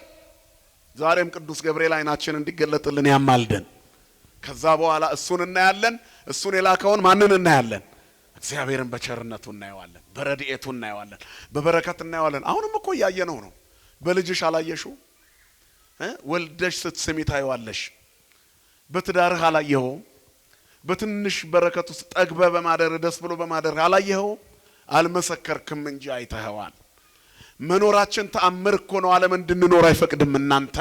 ዛሬም ቅዱስ ገብርኤል አይናችን እንዲገለጥልን ያማልደን። ከዛ በኋላ እሱን እናያለን። እሱን የላከውን ማንን እናያለን? እግዚአብሔርን በቸርነቱ እናየዋለን፣ በረድኤቱ እናየዋለን፣ በበረከት እናየዋለን። አሁንም እኮ እያየነው ነው። በልጅሽ አላየሽው? ወልደሽ ስትስሚ ታየዋለሽ። በትዳርህ አላየኸው? በትንሽ በረከት ውስጥ ጠግበ በማደር ደስ ብሎ በማደር አላየኸው? አልመሰከርክም እንጂ አይተኸዋል። መኖራችን ተአምር እኮ ነው። ዓለም እንድንኖር አይፈቅድም። እናንተ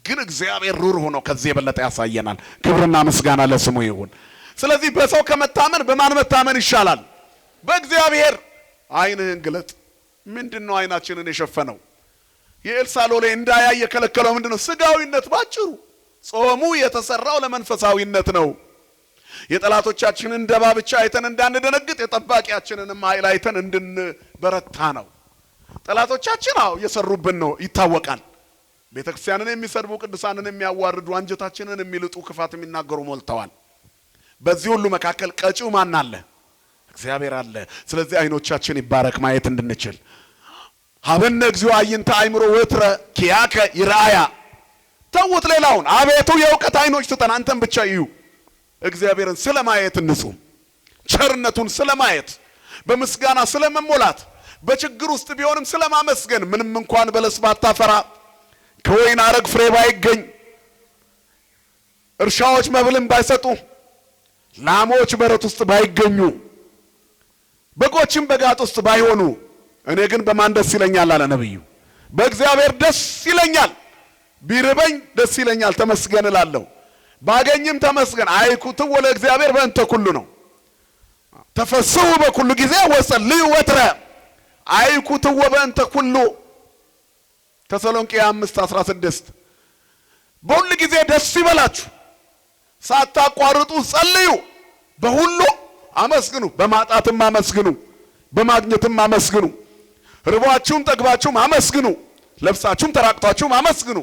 ግን እግዚአብሔር ሩር ሆኖ ከዚህ የበለጠ ያሳየናል። ክብርና ምስጋና ለስሙ ይሁን። ስለዚህ በሰው ከመታመን በማን መታመን ይሻላል? በእግዚአብሔር። አይንህን ግለጥ። ምንድነው አይናችንን የሸፈነው? የኤልሳዕ ሎሌ እንዳያይ የከለከለው ምንድነው? ስጋዊነት። ባጭሩ ጾሙ የተሰራው ለመንፈሳዊነት ነው። የጠላቶቻችንን ደባ ብቻ አይተን እንዳንደነግጥ የጠባቂያችንንም ኃይል አይተን እንድንበረታ ነው። ጠላቶቻችን የሰሩብን ነው ይታወቃል። ቤተክርስቲያንን የሚሰድቡ ቅዱሳንን የሚያዋርዱ አንጀታችንን የሚልጡ ክፋት የሚናገሩ ሞልተዋል። በዚህ ሁሉ መካከል ቀጪው ማን አለ? እግዚአብሔር አለ። ስለዚህ አይኖቻችን ይባረክ ማየት እንድንችል። ሀበነ እግዚኦ አይንተ አእምሮ ወትረ ኪያከ ይራያ። ተውት ሌላውን። አቤቱ የእውቀት አይኖች ስጠን፣ አንተን ብቻ እዩ። እግዚአብሔርን ስለማየት እንጹም። ቸርነቱን ስለማየት፣ በምስጋና ስለመሞላት፣ በችግር ውስጥ ቢሆንም ስለማመስገን ምንም እንኳን በለስ ባታፈራ ከወይን አረግ ፍሬ ባይገኝ እርሻዎች መብልን ባይሰጡ ላሞች በረት ውስጥ ባይገኙ በጎችም በጋጥ ውስጥ ባይሆኑ እኔ ግን በማን ደስ ይለኛል አለ ነብዩ በእግዚአብሔር ደስ ይለኛል ቢርበኝ ደስ ይለኛል ተመስገን እላለሁ ባገኝም ተመስገን አይኩቱ ወለ እግዚአብሔር በእንተ ኩሉ ነው ተፈስሑ በኩሉ ጊዜ ወጸልዩ ወትረ አይኩቱ ወበእንተ ኩሉ ተሰሎንቄ 5:16 በሁሉ ጊዜ ደስ ይበላችሁ ሳታቋርጡ ጸልዩ በሁሉ አመስግኑ በማጣትም አመስግኑ በማግኘትም አመስግኑ ርቧችሁም ጠግባችሁም አመስግኑ ለብሳችሁም ተራቅታችሁም አመስግኑ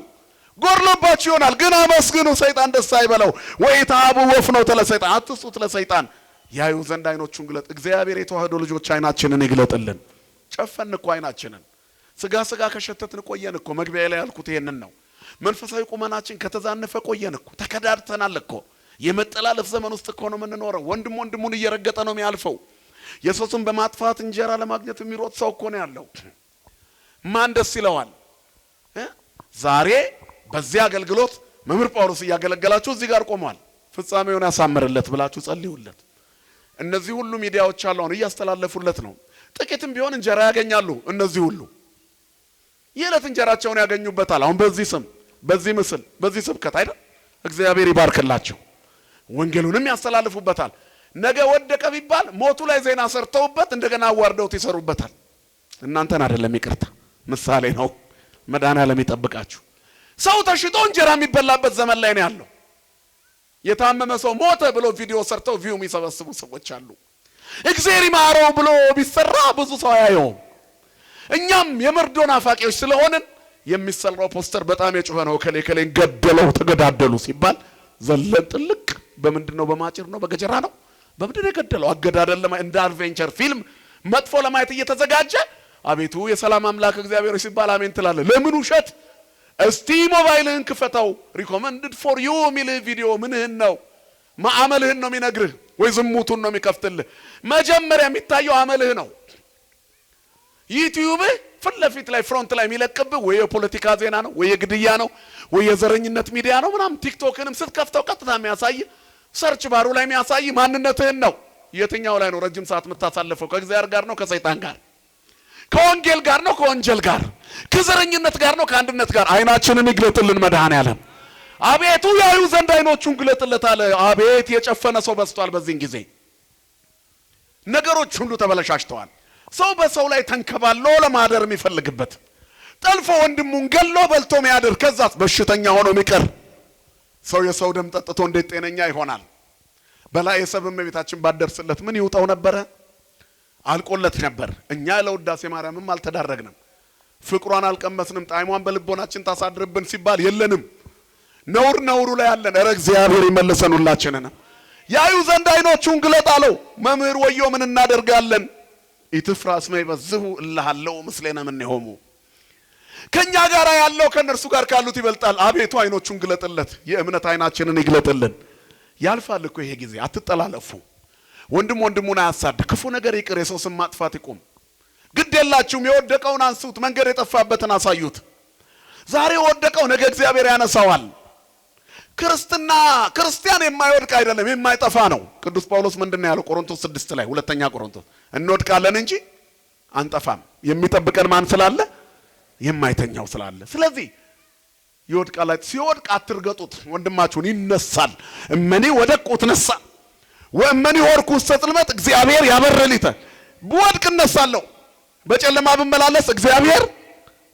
ጎርሎባችሁ ይሆናል ግን አመስግኑ ሰይጣን ደስ አይበለው ወይታቡ ወፍኖተ ለሰይጣን አትስጡት ለሰይጣን ያዩ ዘንድ አይኖቹን ግለጥ እግዚአብሔር የተዋህዶ ልጆች አይናችንን ይግለጥልን ጨፈን እኮ አይናችንን ስጋ ከሸተትን ቆየን እኮ መግቢያ ላይ ያልኩት ይሄንን ነው መንፈሳዊ ቁመናችን ከተዛነፈ ቆየን እኮ ተከዳድተናል እኮ የመጠላለፍ ዘመን ውስጥ እኮ ነው የምንኖረው ወንድሙን እየረገጠ ነው የሚያልፈው ኢየሱስን በማጥፋት እንጀራ ለማግኘት የሚሮጥ ሰው እኮ ነው ያለው ማን ደስ ይለዋል ዛሬ በዚህ አገልግሎት መምህር ጳውሎስ ያገለገላችሁ እዚህ ጋር ቆሟል ፍጻሜውን ያሳምርለት ብላችሁ ጸልዩለት እነዚህ ሁሉ ሚዲያዎች አሉን እያስተላለፉለት ነው ጥቂትም ቢሆን እንጀራ ያገኛሉ እነዚህ ሁሉ የዕለት እንጀራቸውን ያገኙበታል አሁን በዚህ ስም በዚህ ምስል በዚህ ስብከት አይደል እግዚአብሔር ይባርክላቸው ወንጌሉንም ያስተላልፉበታል ነገ ወደቀ ቢባል ሞቱ ላይ ዜና ሰርተውበት እንደገና አዋርደውት ይሰሩበታል እናንተን አይደለም ይቅርታ ምሳሌ ነው መድኃኔዓለም ይጠብቃችሁ ሰው ተሽጦ እንጀራ የሚበላበት ዘመን ላይ ነው ያለው የታመመ ሰው ሞተ ብሎ ቪዲዮ ሰርተው ቪው የሚሰበስቡ ሰዎች አሉ እግዚአብሔር ይማረው ብሎ ቢሰራ ብዙ ሰው ያየው እኛም የመርዶ ናፋቂዎች ስለሆንን የሚሰራው ፖስተር በጣም የጮኸ ነው ከሌን ገደለው ተገዳደሉ ሲባል ዘለን ጥልቅ በምንድነው በማጭር ነው በገጀራ ነው በምንድነው የገደለው አገዳደል እንደ አድቬንቸር ፊልም መጥፎ ለማየት እየተዘጋጀ አቤቱ የሰላም አምላክ እግዚአብሔር ሲባል አሜን ትላለህ ለምን ውሸት እስቲ ሞባይልህን ክፈተው ሪኮመንድድ ፎር ዩ ሚል ቪዲዮ ምንህን ነው ማዓመልህን ነው የሚነግርህ ወይ ዝሙቱን ነው የሚከፍትልህ መጀመሪያ የሚታየው አመልህ ነው ዩቲዩብ ፍለፊት ላይ ፍሮንት ላይ የሚለቅብህ ወይ የፖለቲካ ዜና ነው ወይ የግድያ ነው ወይ የዘረኝነት ሚዲያ ነው ምናም ቲክቶክንም ስትከፍተው ቀጥታ የሚያሳይ ሰርች ባሩ ላይ የሚያሳይ ማንነትህን ነው የትኛው ላይ ነው ረጅም ሰዓት የምታሳልፈው ከእግዚአብሔር ጋር ነው ከሰይጣን ጋር ከወንጌል ጋር ነው ከወንጀል ጋር ከዘረኝነት ጋር ነው ከአንድነት ጋር አይናችንን ይግለጥልን መድኃኔዓለም አቤቱ ያዩ ዘንድ አይኖቹን ግለጥለት አለ አቤት የጨፈነ ሰው በዝቷል በዚህን ጊዜ ነገሮች ሁሉ ተበላሽተዋል ሰው በሰው ላይ ተንከባሎ ለማደር የሚፈልግበት ጠልፎ ወንድሙን ገሎ በልቶ የሚያድር ከዛስ በሽተኛ ሆኖ የሚቀር ሰው የሰው ደም ጠጥቶ እንዴት ጤነኛ ይሆናል በላይ የሰብም ቤታችን ባደርስለት ምን ይውጣው ነበር አልቆለት ነበር እኛ ለውዳሴ ማርያምም አልተዳረግንም ፍቅሯን አልቀመስንም ጣይሟን በልቦናችን ታሳድርብን ሲባል የለንም ነውሩ ላይ ያለን ኧረ እግዚአብሔር ይመልሰን ሁላችንን ያዩ ዘንድ አይኖቹን ግለጥ አለው መምህር ወዮ ምን እናደርጋለን ኢትፍራስ ማይበዝሁ እልሃለው መስለና ምን ይሆሙ ከኛ ጋር ያለው ከነርሱ ጋር ካሉት ይበልጣል አቤቱ አይኖቹን ግለጥለት የእምነት አይናችንን ይግለጥልን ያልፋል እኮ ይሄ ጊዜ አትጠላለፉ ወንድሙን አያሳድ ክፉ ነገር ይቅር የሰው ስም ማጥፋት ይቆም ግዴላችሁም የወደቀውን አንሱት መንገድ የጠፋበትን አሳዩት ዛሬ ወደቀው ነገ እግዚአብሔር ያነሳዋል ክርስቲያን የማይወድቅ አይደለም የማይጠፋ ነው ቅዱስ ጳውሎስ ምንድነው ያለው ቆሮንቶስ 6 ላይ ሁለተኛ ቆሮንቶስ እንወድቃለን እንጂ አንጠፋም የሚጠብቀን ማን ስላለ የማይተኛው ስላለ ስለዚህ ይወድቃል ሲወድቅ አትርገጡት ወንድማችሁን ይነሳል እመኒ ወደቁ ተነሳ ወእመኒ ወርኩ ስተጥልመት እግዚአብሔር ያበረሊተ በወድቅ እነሳለሁ በጨለማ ብመላለስ እግዚአብሔር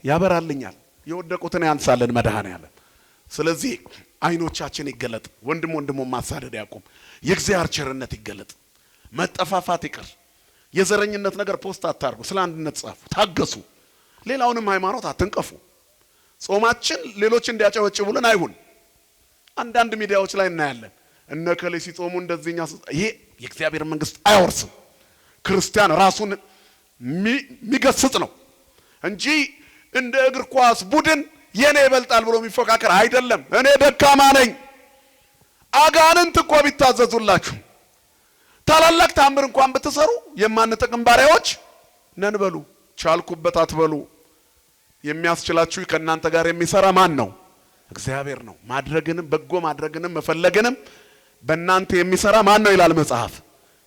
ያበራልኛል የወደቁትን ያንሳልን መድኃኔዓለም ስለዚህ አይኖቻችን ይገለጥ ወንድሙ ማሳደድ ያቆም የእግዚአብሔር ቸርነት ይገለጥ መጠፋፋት ይቀር የዘረኝነት ነገር ፖስት አታርጉ ስለ አንድነት ጻፉ ታገሱ ሌላውንም ሃይማኖት አትንቀፉ ጾማችን ሌሎች እንዲያጨበጭቡልን አይሁን አንዳንድ ሚዲያዎች ላይ እናያለን እነከለ ሲጾሙ እንደዚህኛ ይሄ የእግዚአብሔር መንግስት አይወርስም ክርስቲያን ራሱን ሚገስጽ ነው እንጂ እንደ እግር ኳስ ቡድን የኔ ይበልጣል ብሎ የሚፎካከር አይደለም እኔ ደካማ ነኝ አጋንንት እኮ ቢታዘዙላችሁ ታላላቅ ታምር እንኳን ብትሰሩ የማንጠቅም ባሪያዎች ነን በሉ ቻልኩበት አትበሉ። የሚያስችላችሁ ከእናንተ ጋር የሚሰራ ማን ነው? እግዚአብሔር ነው። ማድረግንም በጎ ማድረግንም መፈለግንም በእናንተ የሚሰራ ማን ነው ይላል መጽሐፍ?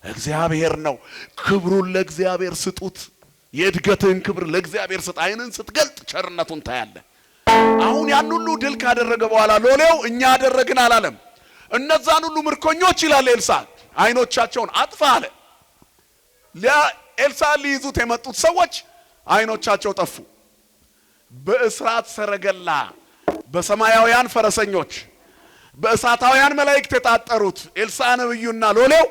እግዚአብሔር ነው። ክብሩን ለእግዚአብሔር ስጡት። የእድገትን ክብር ለእግዚአብሔር ስጥ። አይንን ስትገልጥ ቸርነቱን ታያለህ። አሁን ያን ሁሉ ድል ካደረገ በኋላ ሎሌው እኛ አደረግን አላለም። እነዛን ሁሉ ምርኮኞች ይላል ኤልሳ አይኖቻቸውን አጥፋ አለ። ለኤልሳ ሊይዙት የመጡት ሰዎች አይኖቻቸው ጠፉ። በእስራት ሰረገላ በሰማያውያን ፈረሰኞች በእሳታውያን መላእክት የታጠሩት ኤልሳ ነብዩና ሎሌው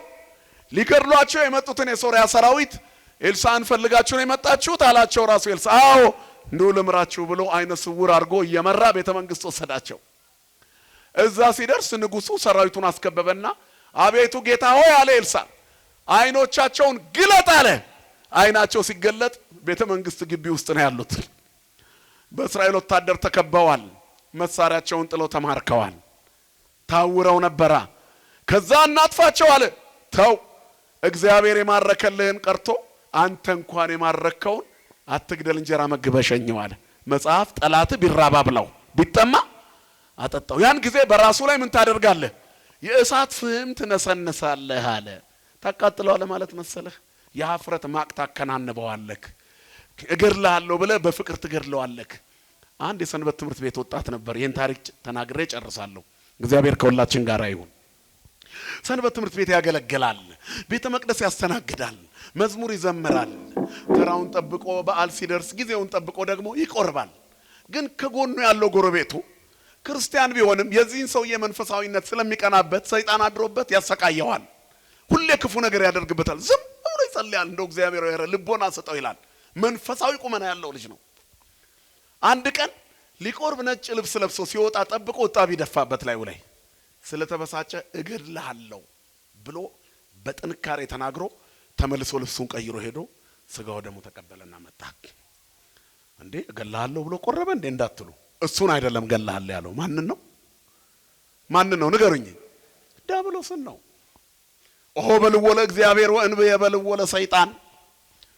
ሊገድሏቸው የመጡትን የሶሪያ ሰራዊት ኤልሳን ፈልጋችሁ ነው የመጣችሁት አላቸው። ራሱ ኤልሳ አዎ እንደው ልምራችሁ ብሎ አይነ ስውር አድርጎ እየመራ ቤተ መንግስት ወሰዳቸው። እዛ ሲደርስ ንጉሱ ሰራዊቱን አስከበበና አቤቱ ጌታ ሆይ አለ ኤልሳ አይኖቻቸውን ግለጥ አለ። አይናቸው ሲገለጥ ቤተ መንግስት ግቢ ውስጥ ነው ያሉት። በእስራኤል ወታደር ተከበዋል። መሳሪያቸውን ጥለው ተማርከዋል። ታውረው ነበራ። ከዛ እናጥፋቸው አለ። ተው እግዚአብሔር የማረከልህን ቀርቶ አንተ እንኳን የማረከውን አትግደል እንጀራ መግበሸኘው አለ። መጽሐፍ ጠላት ቢራባ ብለው ቢጠማ አጠጣው። ያን ጊዜ በራሱ ላይ ምን ታደርጋለህ? የእሳት ፍም ትነሰነሳለህ አለ። ታቃጥለዋለህ ማለት መሰለህ? የሀፍረት ማቅ ታከናንበዋለህ። እገድልሃለሁ ብለህ በፍቅር ትገድለዋለህ። አንድ የሰንበት ትምህርት ቤት ወጣት ነበር። ይህን ታሪክ ተናግሬ ጨርሳለሁ። እግዚአብሔር ከሁላችን ጋር ይሁን። ሰንበት ትምህርት ቤት ያገለግላል። ቤተ መቅደስ ያስተናግዳል። መዝሙር ይዘምራል። ተራውን ጠብቆ በዓል ሲደርስ ጊዜውን ጠብቆ ደግሞ ይቆርባል። ግን ከጎኑ ያለው ጎረቤቱ ክርስቲያን ቢሆንም የዚህን ሰውዬ መንፈሳዊነት ስለሚቀናበት ሰይጣን አድሮበት ያሰቃየዋል። ሁሌ ክፉ ነገር ያደርግበታል። ዝም ብሎ ይጸልያል። እንደው እግዚአብሔር ያረ ልቦና ሰጠው ይላል። መንፈሳዊ ቁመና ያለው ልጅ ነው። አንድ ቀን ሊቆርብ ነጭ ልብስ ለብሶ ሲወጣ ጠብቆ እጣቢ ደፋበት ላይ ስለተበሳጨ እገድልሃለሁ ብሎ በጥንካሬ ተናግሮ ተመልሶ ልብሱን ቀይሮ ሄዶ ስጋው ደግሞ ተቀበለና መጣ። እንዴ እገድልሃለሁ ብሎ ቆረበ እንዴ እንዳትሉ፣ እሱን አይደለም እገድልሃለሁ ያለው ማንን ነው ንገሩኝ? ዲያብሎስን ነው። ኦሆ በልወለ እግዚአብሔር ወእንበ የበልወለ ሰይጣን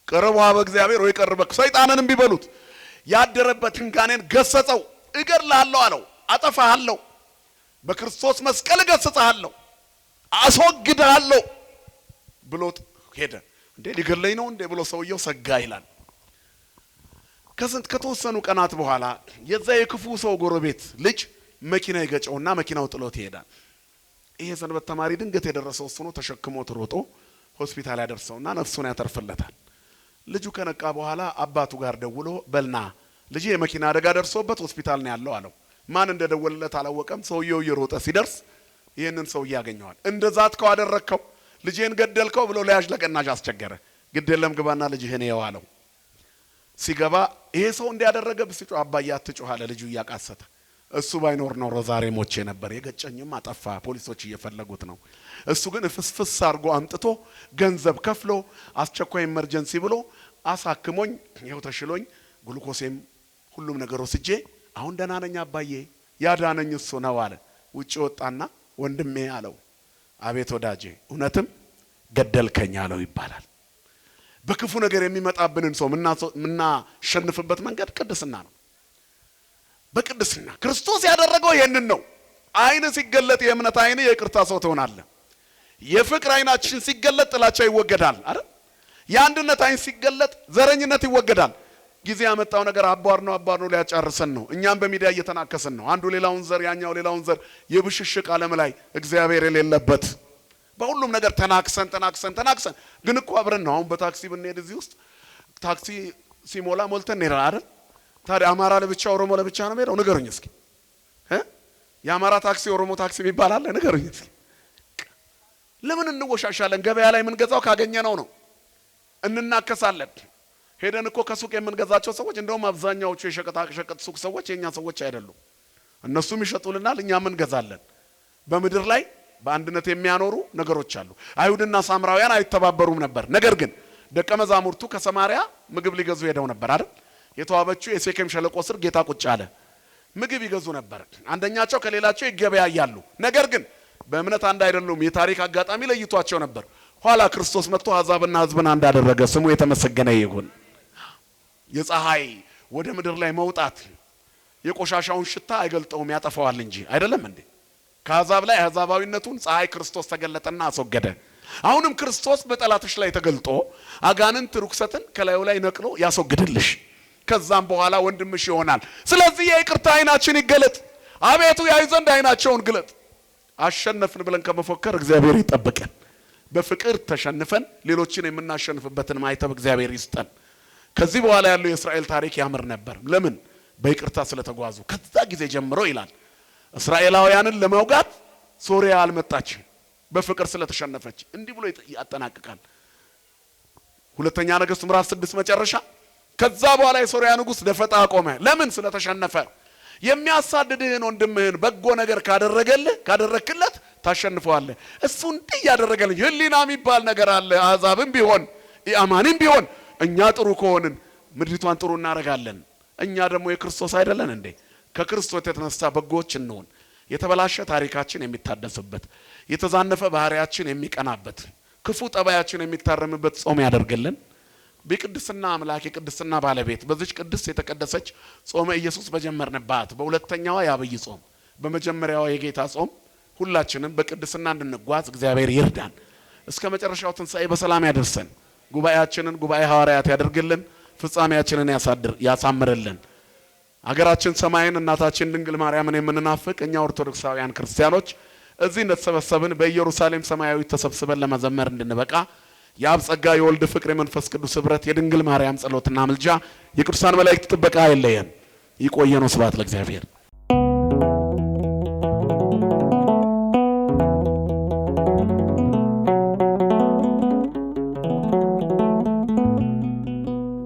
ቀረበ በእግዚአብሔር ወይ ቀረበ ሰይጣንን ቢበሉት ያደረበትን ጋኔን ገሰጸው። እገድልሃለሁ አለው። አጠፋሃለሁ፣ በክርስቶስ መስቀል ገስጸሃለሁ፣ አስወግድሃለሁ ብሎት ሄደ። እንዴ ሊገለኝ ነው እንዴ ብሎ ሰውየው ሰጋ ይላል። ከተወሰኑ ቀናት በኋላ የዛ የክፉ ሰው ጎረቤት ልጅ መኪና ይገጨውና መኪናው ጥሎት ይሄዳል። ይሄ ሰንበት ተማሪ ድንገት የደረሰው እሱ ነው። ተሸክሞት ሮጦ ሆስፒታል ያደርሰውና ነፍሱን ያተርፍለታል። ልጁ ከነቃ በኋላ አባቱ ጋር ደውሎ በልና ልጅ የመኪና አደጋ ደርሶበት ሆስፒታል ነው ያለው አለው። ማን እንደደወለለት አላወቀም። ሰውየው እየሮጠ ሲደርስ ይሄንን ሰውዬ ያገኘዋል። እንደዛትከው አደረከው፣ ልጄን ገደልከው ብሎ ለያዥ ለቀናዥ አስቸገረ። ግድ የለም ግባና ልጅህን ይኸው አለው። ሲገባ ይሄ ሰው እንዲያደረገ ብስጩ አባዬ አትጮህ አለ። ልጁ እያቃሰተ እሱ ባይኖር ነው ዛሬ ሞቼ ነበር። የገጨኝም አጠፋ፣ ፖሊሶች እየፈለጉት ነው። እሱ ግን ፍስፍስ አድርጎ አምጥቶ ገንዘብ ከፍሎ አስቸኳይ ኢመርጀንሲ ብሎ አሳክሞኝ ይኸው ተሽሎኝ ግሉኮሴም ሁሉም ነገር ወስጄ አሁን ደህና ነኝ አባዬ፣ ያዳነኝ እሱ ነው አለ። ውጪ ወጣና ወንድሜ አለው። አቤት ወዳጄ፣ እውነትም ገደልከኝ አለው ይባላል። በክፉ ነገር የሚመጣብንን ሰው ምናሸንፍበት መንገድ ቅድስና ነው። በቅድስና ክርስቶስ ያደረገው ይሄንን ነው። አይን ሲገለጥ የእምነት አይን የይቅርታ ሰው ትሆናለህ። የፍቅር አይናችን ሲገለጥ ጥላቻ ይወገዳል አይደል? የአንድነት አይን ሲገለጥ ዘረኝነት ይወገዳል። ጊዜ ያመጣው ነገር አባር ነው ሊያጫርሰን ነው። እኛም በሚዲያ እየተናከሰን ነው። አንዱ ሌላውን ዘር ያኛው ሌላውን ዘር የብሽሽቅ ዓለም ላይ እግዚአብሔር የሌለበት በሁሉም ነገር ተናክሰን ግን እኮ አብረን ነው። አሁን በታክሲ ብንሄድ እዚህ ውስጥ ታክሲ ሲሞላ ሞልተን እንሄዳለን አይደል? ታዲያ አማራ ለብቻ ኦሮሞ ለብቻ ነው የሚሄደው? ንገሩኝ እስኪ። የአማራ ታክሲ ኦሮሞ ታክሲ የሚባል አለ? ንገሩኝ እስኪ። ለምን እንወሻሻለን? ገበያ ላይ የምንገዛው ካገኘነው ነው። እንናከሳለን። ሄደን እኮ ከሱቅ የምንገዛቸው ሰዎች እንደውም አብዛኛዎቹ የሸቀጥ ሱቅ ሰዎች የኛ ሰዎች አይደሉም። እነሱም ይሸጡልናል፣ እኛም እንገዛለን። በምድር ላይ በአንድነት የሚያኖሩ ነገሮች አሉ። አይሁድና ሳምራውያን አይተባበሩም ነበር። ነገር ግን ደቀ መዛሙርቱ ከሰማሪያ ምግብ ሊገዙ ሄደው ነበር አይደል? የተዋበችው የሴኬም ሸለቆ ስር ጌታ ቁጭ አለ። ምግብ ይገዙ ነበር። አንደኛቸው ከሌላቸው ይገበያያሉ። ነገር ግን በእምነት አንድ አይደሉም። የታሪክ አጋጣሚ ለይቷቸው ነበር። ኋላ ክርስቶስ መጥቶ አሕዛብና ሕዝብን አንድ አደረገ። ስሙ የተመሰገነ ይሁን። የፀሐይ ወደ ምድር ላይ መውጣት የቆሻሻውን ሽታ አይገልጠውም ያጠፋዋል እንጂ አይደለም እንዴ? ከአሕዛብ ላይ አሕዛባዊነቱን ፀሐይ ክርስቶስ ተገለጠና አስወገደ። አሁንም ክርስቶስ በጠላትሽ ላይ ተገልጦ አጋንንት ርኩሰትን ከላዩ ላይ ነቅሎ ያስወግድልሽ። ከዛም በኋላ ወንድምሽ ይሆናል። ስለዚህ የይቅርታ አይናችን ይገለጥ። አቤቱ ያዩ ዘንድ አይናቸውን ግለጥ። አሸነፍን ብለን ከመፎከር እግዚአብሔር ይጠብቀን። በፍቅር ተሸንፈን ሌሎችን የምናሸንፍበትን ማይተብ እግዚአብሔር ይስጠን። ከዚህ በኋላ ያለው የእስራኤል ታሪክ ያምር ነበር። ለምን? በይቅርታ ስለተጓዙ። ከዛ ጊዜ ጀምሮ ይላል እስራኤላውያንን ለመውጋት ሶሪያ አልመጣች፣ በፍቅር ስለተሸነፈች። እንዲህ ብሎ ያጠናቅቃል ሁለተኛ ነገሥት ምዕራፍ 6 መጨረሻ። ከዛ በኋላ የሶሪያ ንጉሥ ደፈጣ አቆመ። ለምን? ስለተሸነፈ። የሚያሳድድህን ወንድምህን በጎ ነገር ካደረክለት ታሸንፈዋለህ። እሱ እንዲህ ያደረገልኝ ህሊና የሚባል ነገር አለ። አሕዛብም ቢሆን ኢአማንም ቢሆን እኛ ጥሩ ከሆንን ምድሪቷን ጥሩ እናረጋለን። እኛ ደግሞ የክርስቶስ አይደለን እንዴ? ከክርስቶስ የተነሳ በጎች እንሆን። የተበላሸ ታሪካችን የሚታደስበት፣ የተዛነፈ ባህሪያችን የሚቀናበት፣ ክፉ ጠባያችን የሚታረምበት ጾም ያደርግልን። በቅድስና አምላክ የቅድስና ባለቤት በዚች ቅድስት የተቀደሰች ጾመ ኢየሱስ በጀመርንባት በሁለተኛዋ የአብይ ጾም በመጀመሪያዋ የጌታ ጾም ሁላችንም በቅድስና እንድንጓዝ እግዚአብሔር ይርዳን። እስከ መጨረሻው ትንሣኤ በሰላም ያደርሰን። ጉባኤያችንን ጉባኤ ሐዋርያት ያደርግልን። ፍጻሜያችንን ያሳምርልን። አገራችን ሰማይን እናታችን ድንግል ማርያምን የምንናፍቅ እኛ ኦርቶዶክሳውያን ክርስቲያኖች እዚህ እንደተሰበሰብን በኢየሩሳሌም ሰማያዊ ተሰብስበን ለመዘመር እንድንበቃ የአብ ጸጋ የወልድ ፍቅር የመንፈስ ቅዱስ ኅብረት የድንግል ማርያም ጸሎትና ምልጃ የቅዱሳን መላእክት ጥበቃ አይለየን። ይቆየን። ስብሐት ለእግዚአብሔር።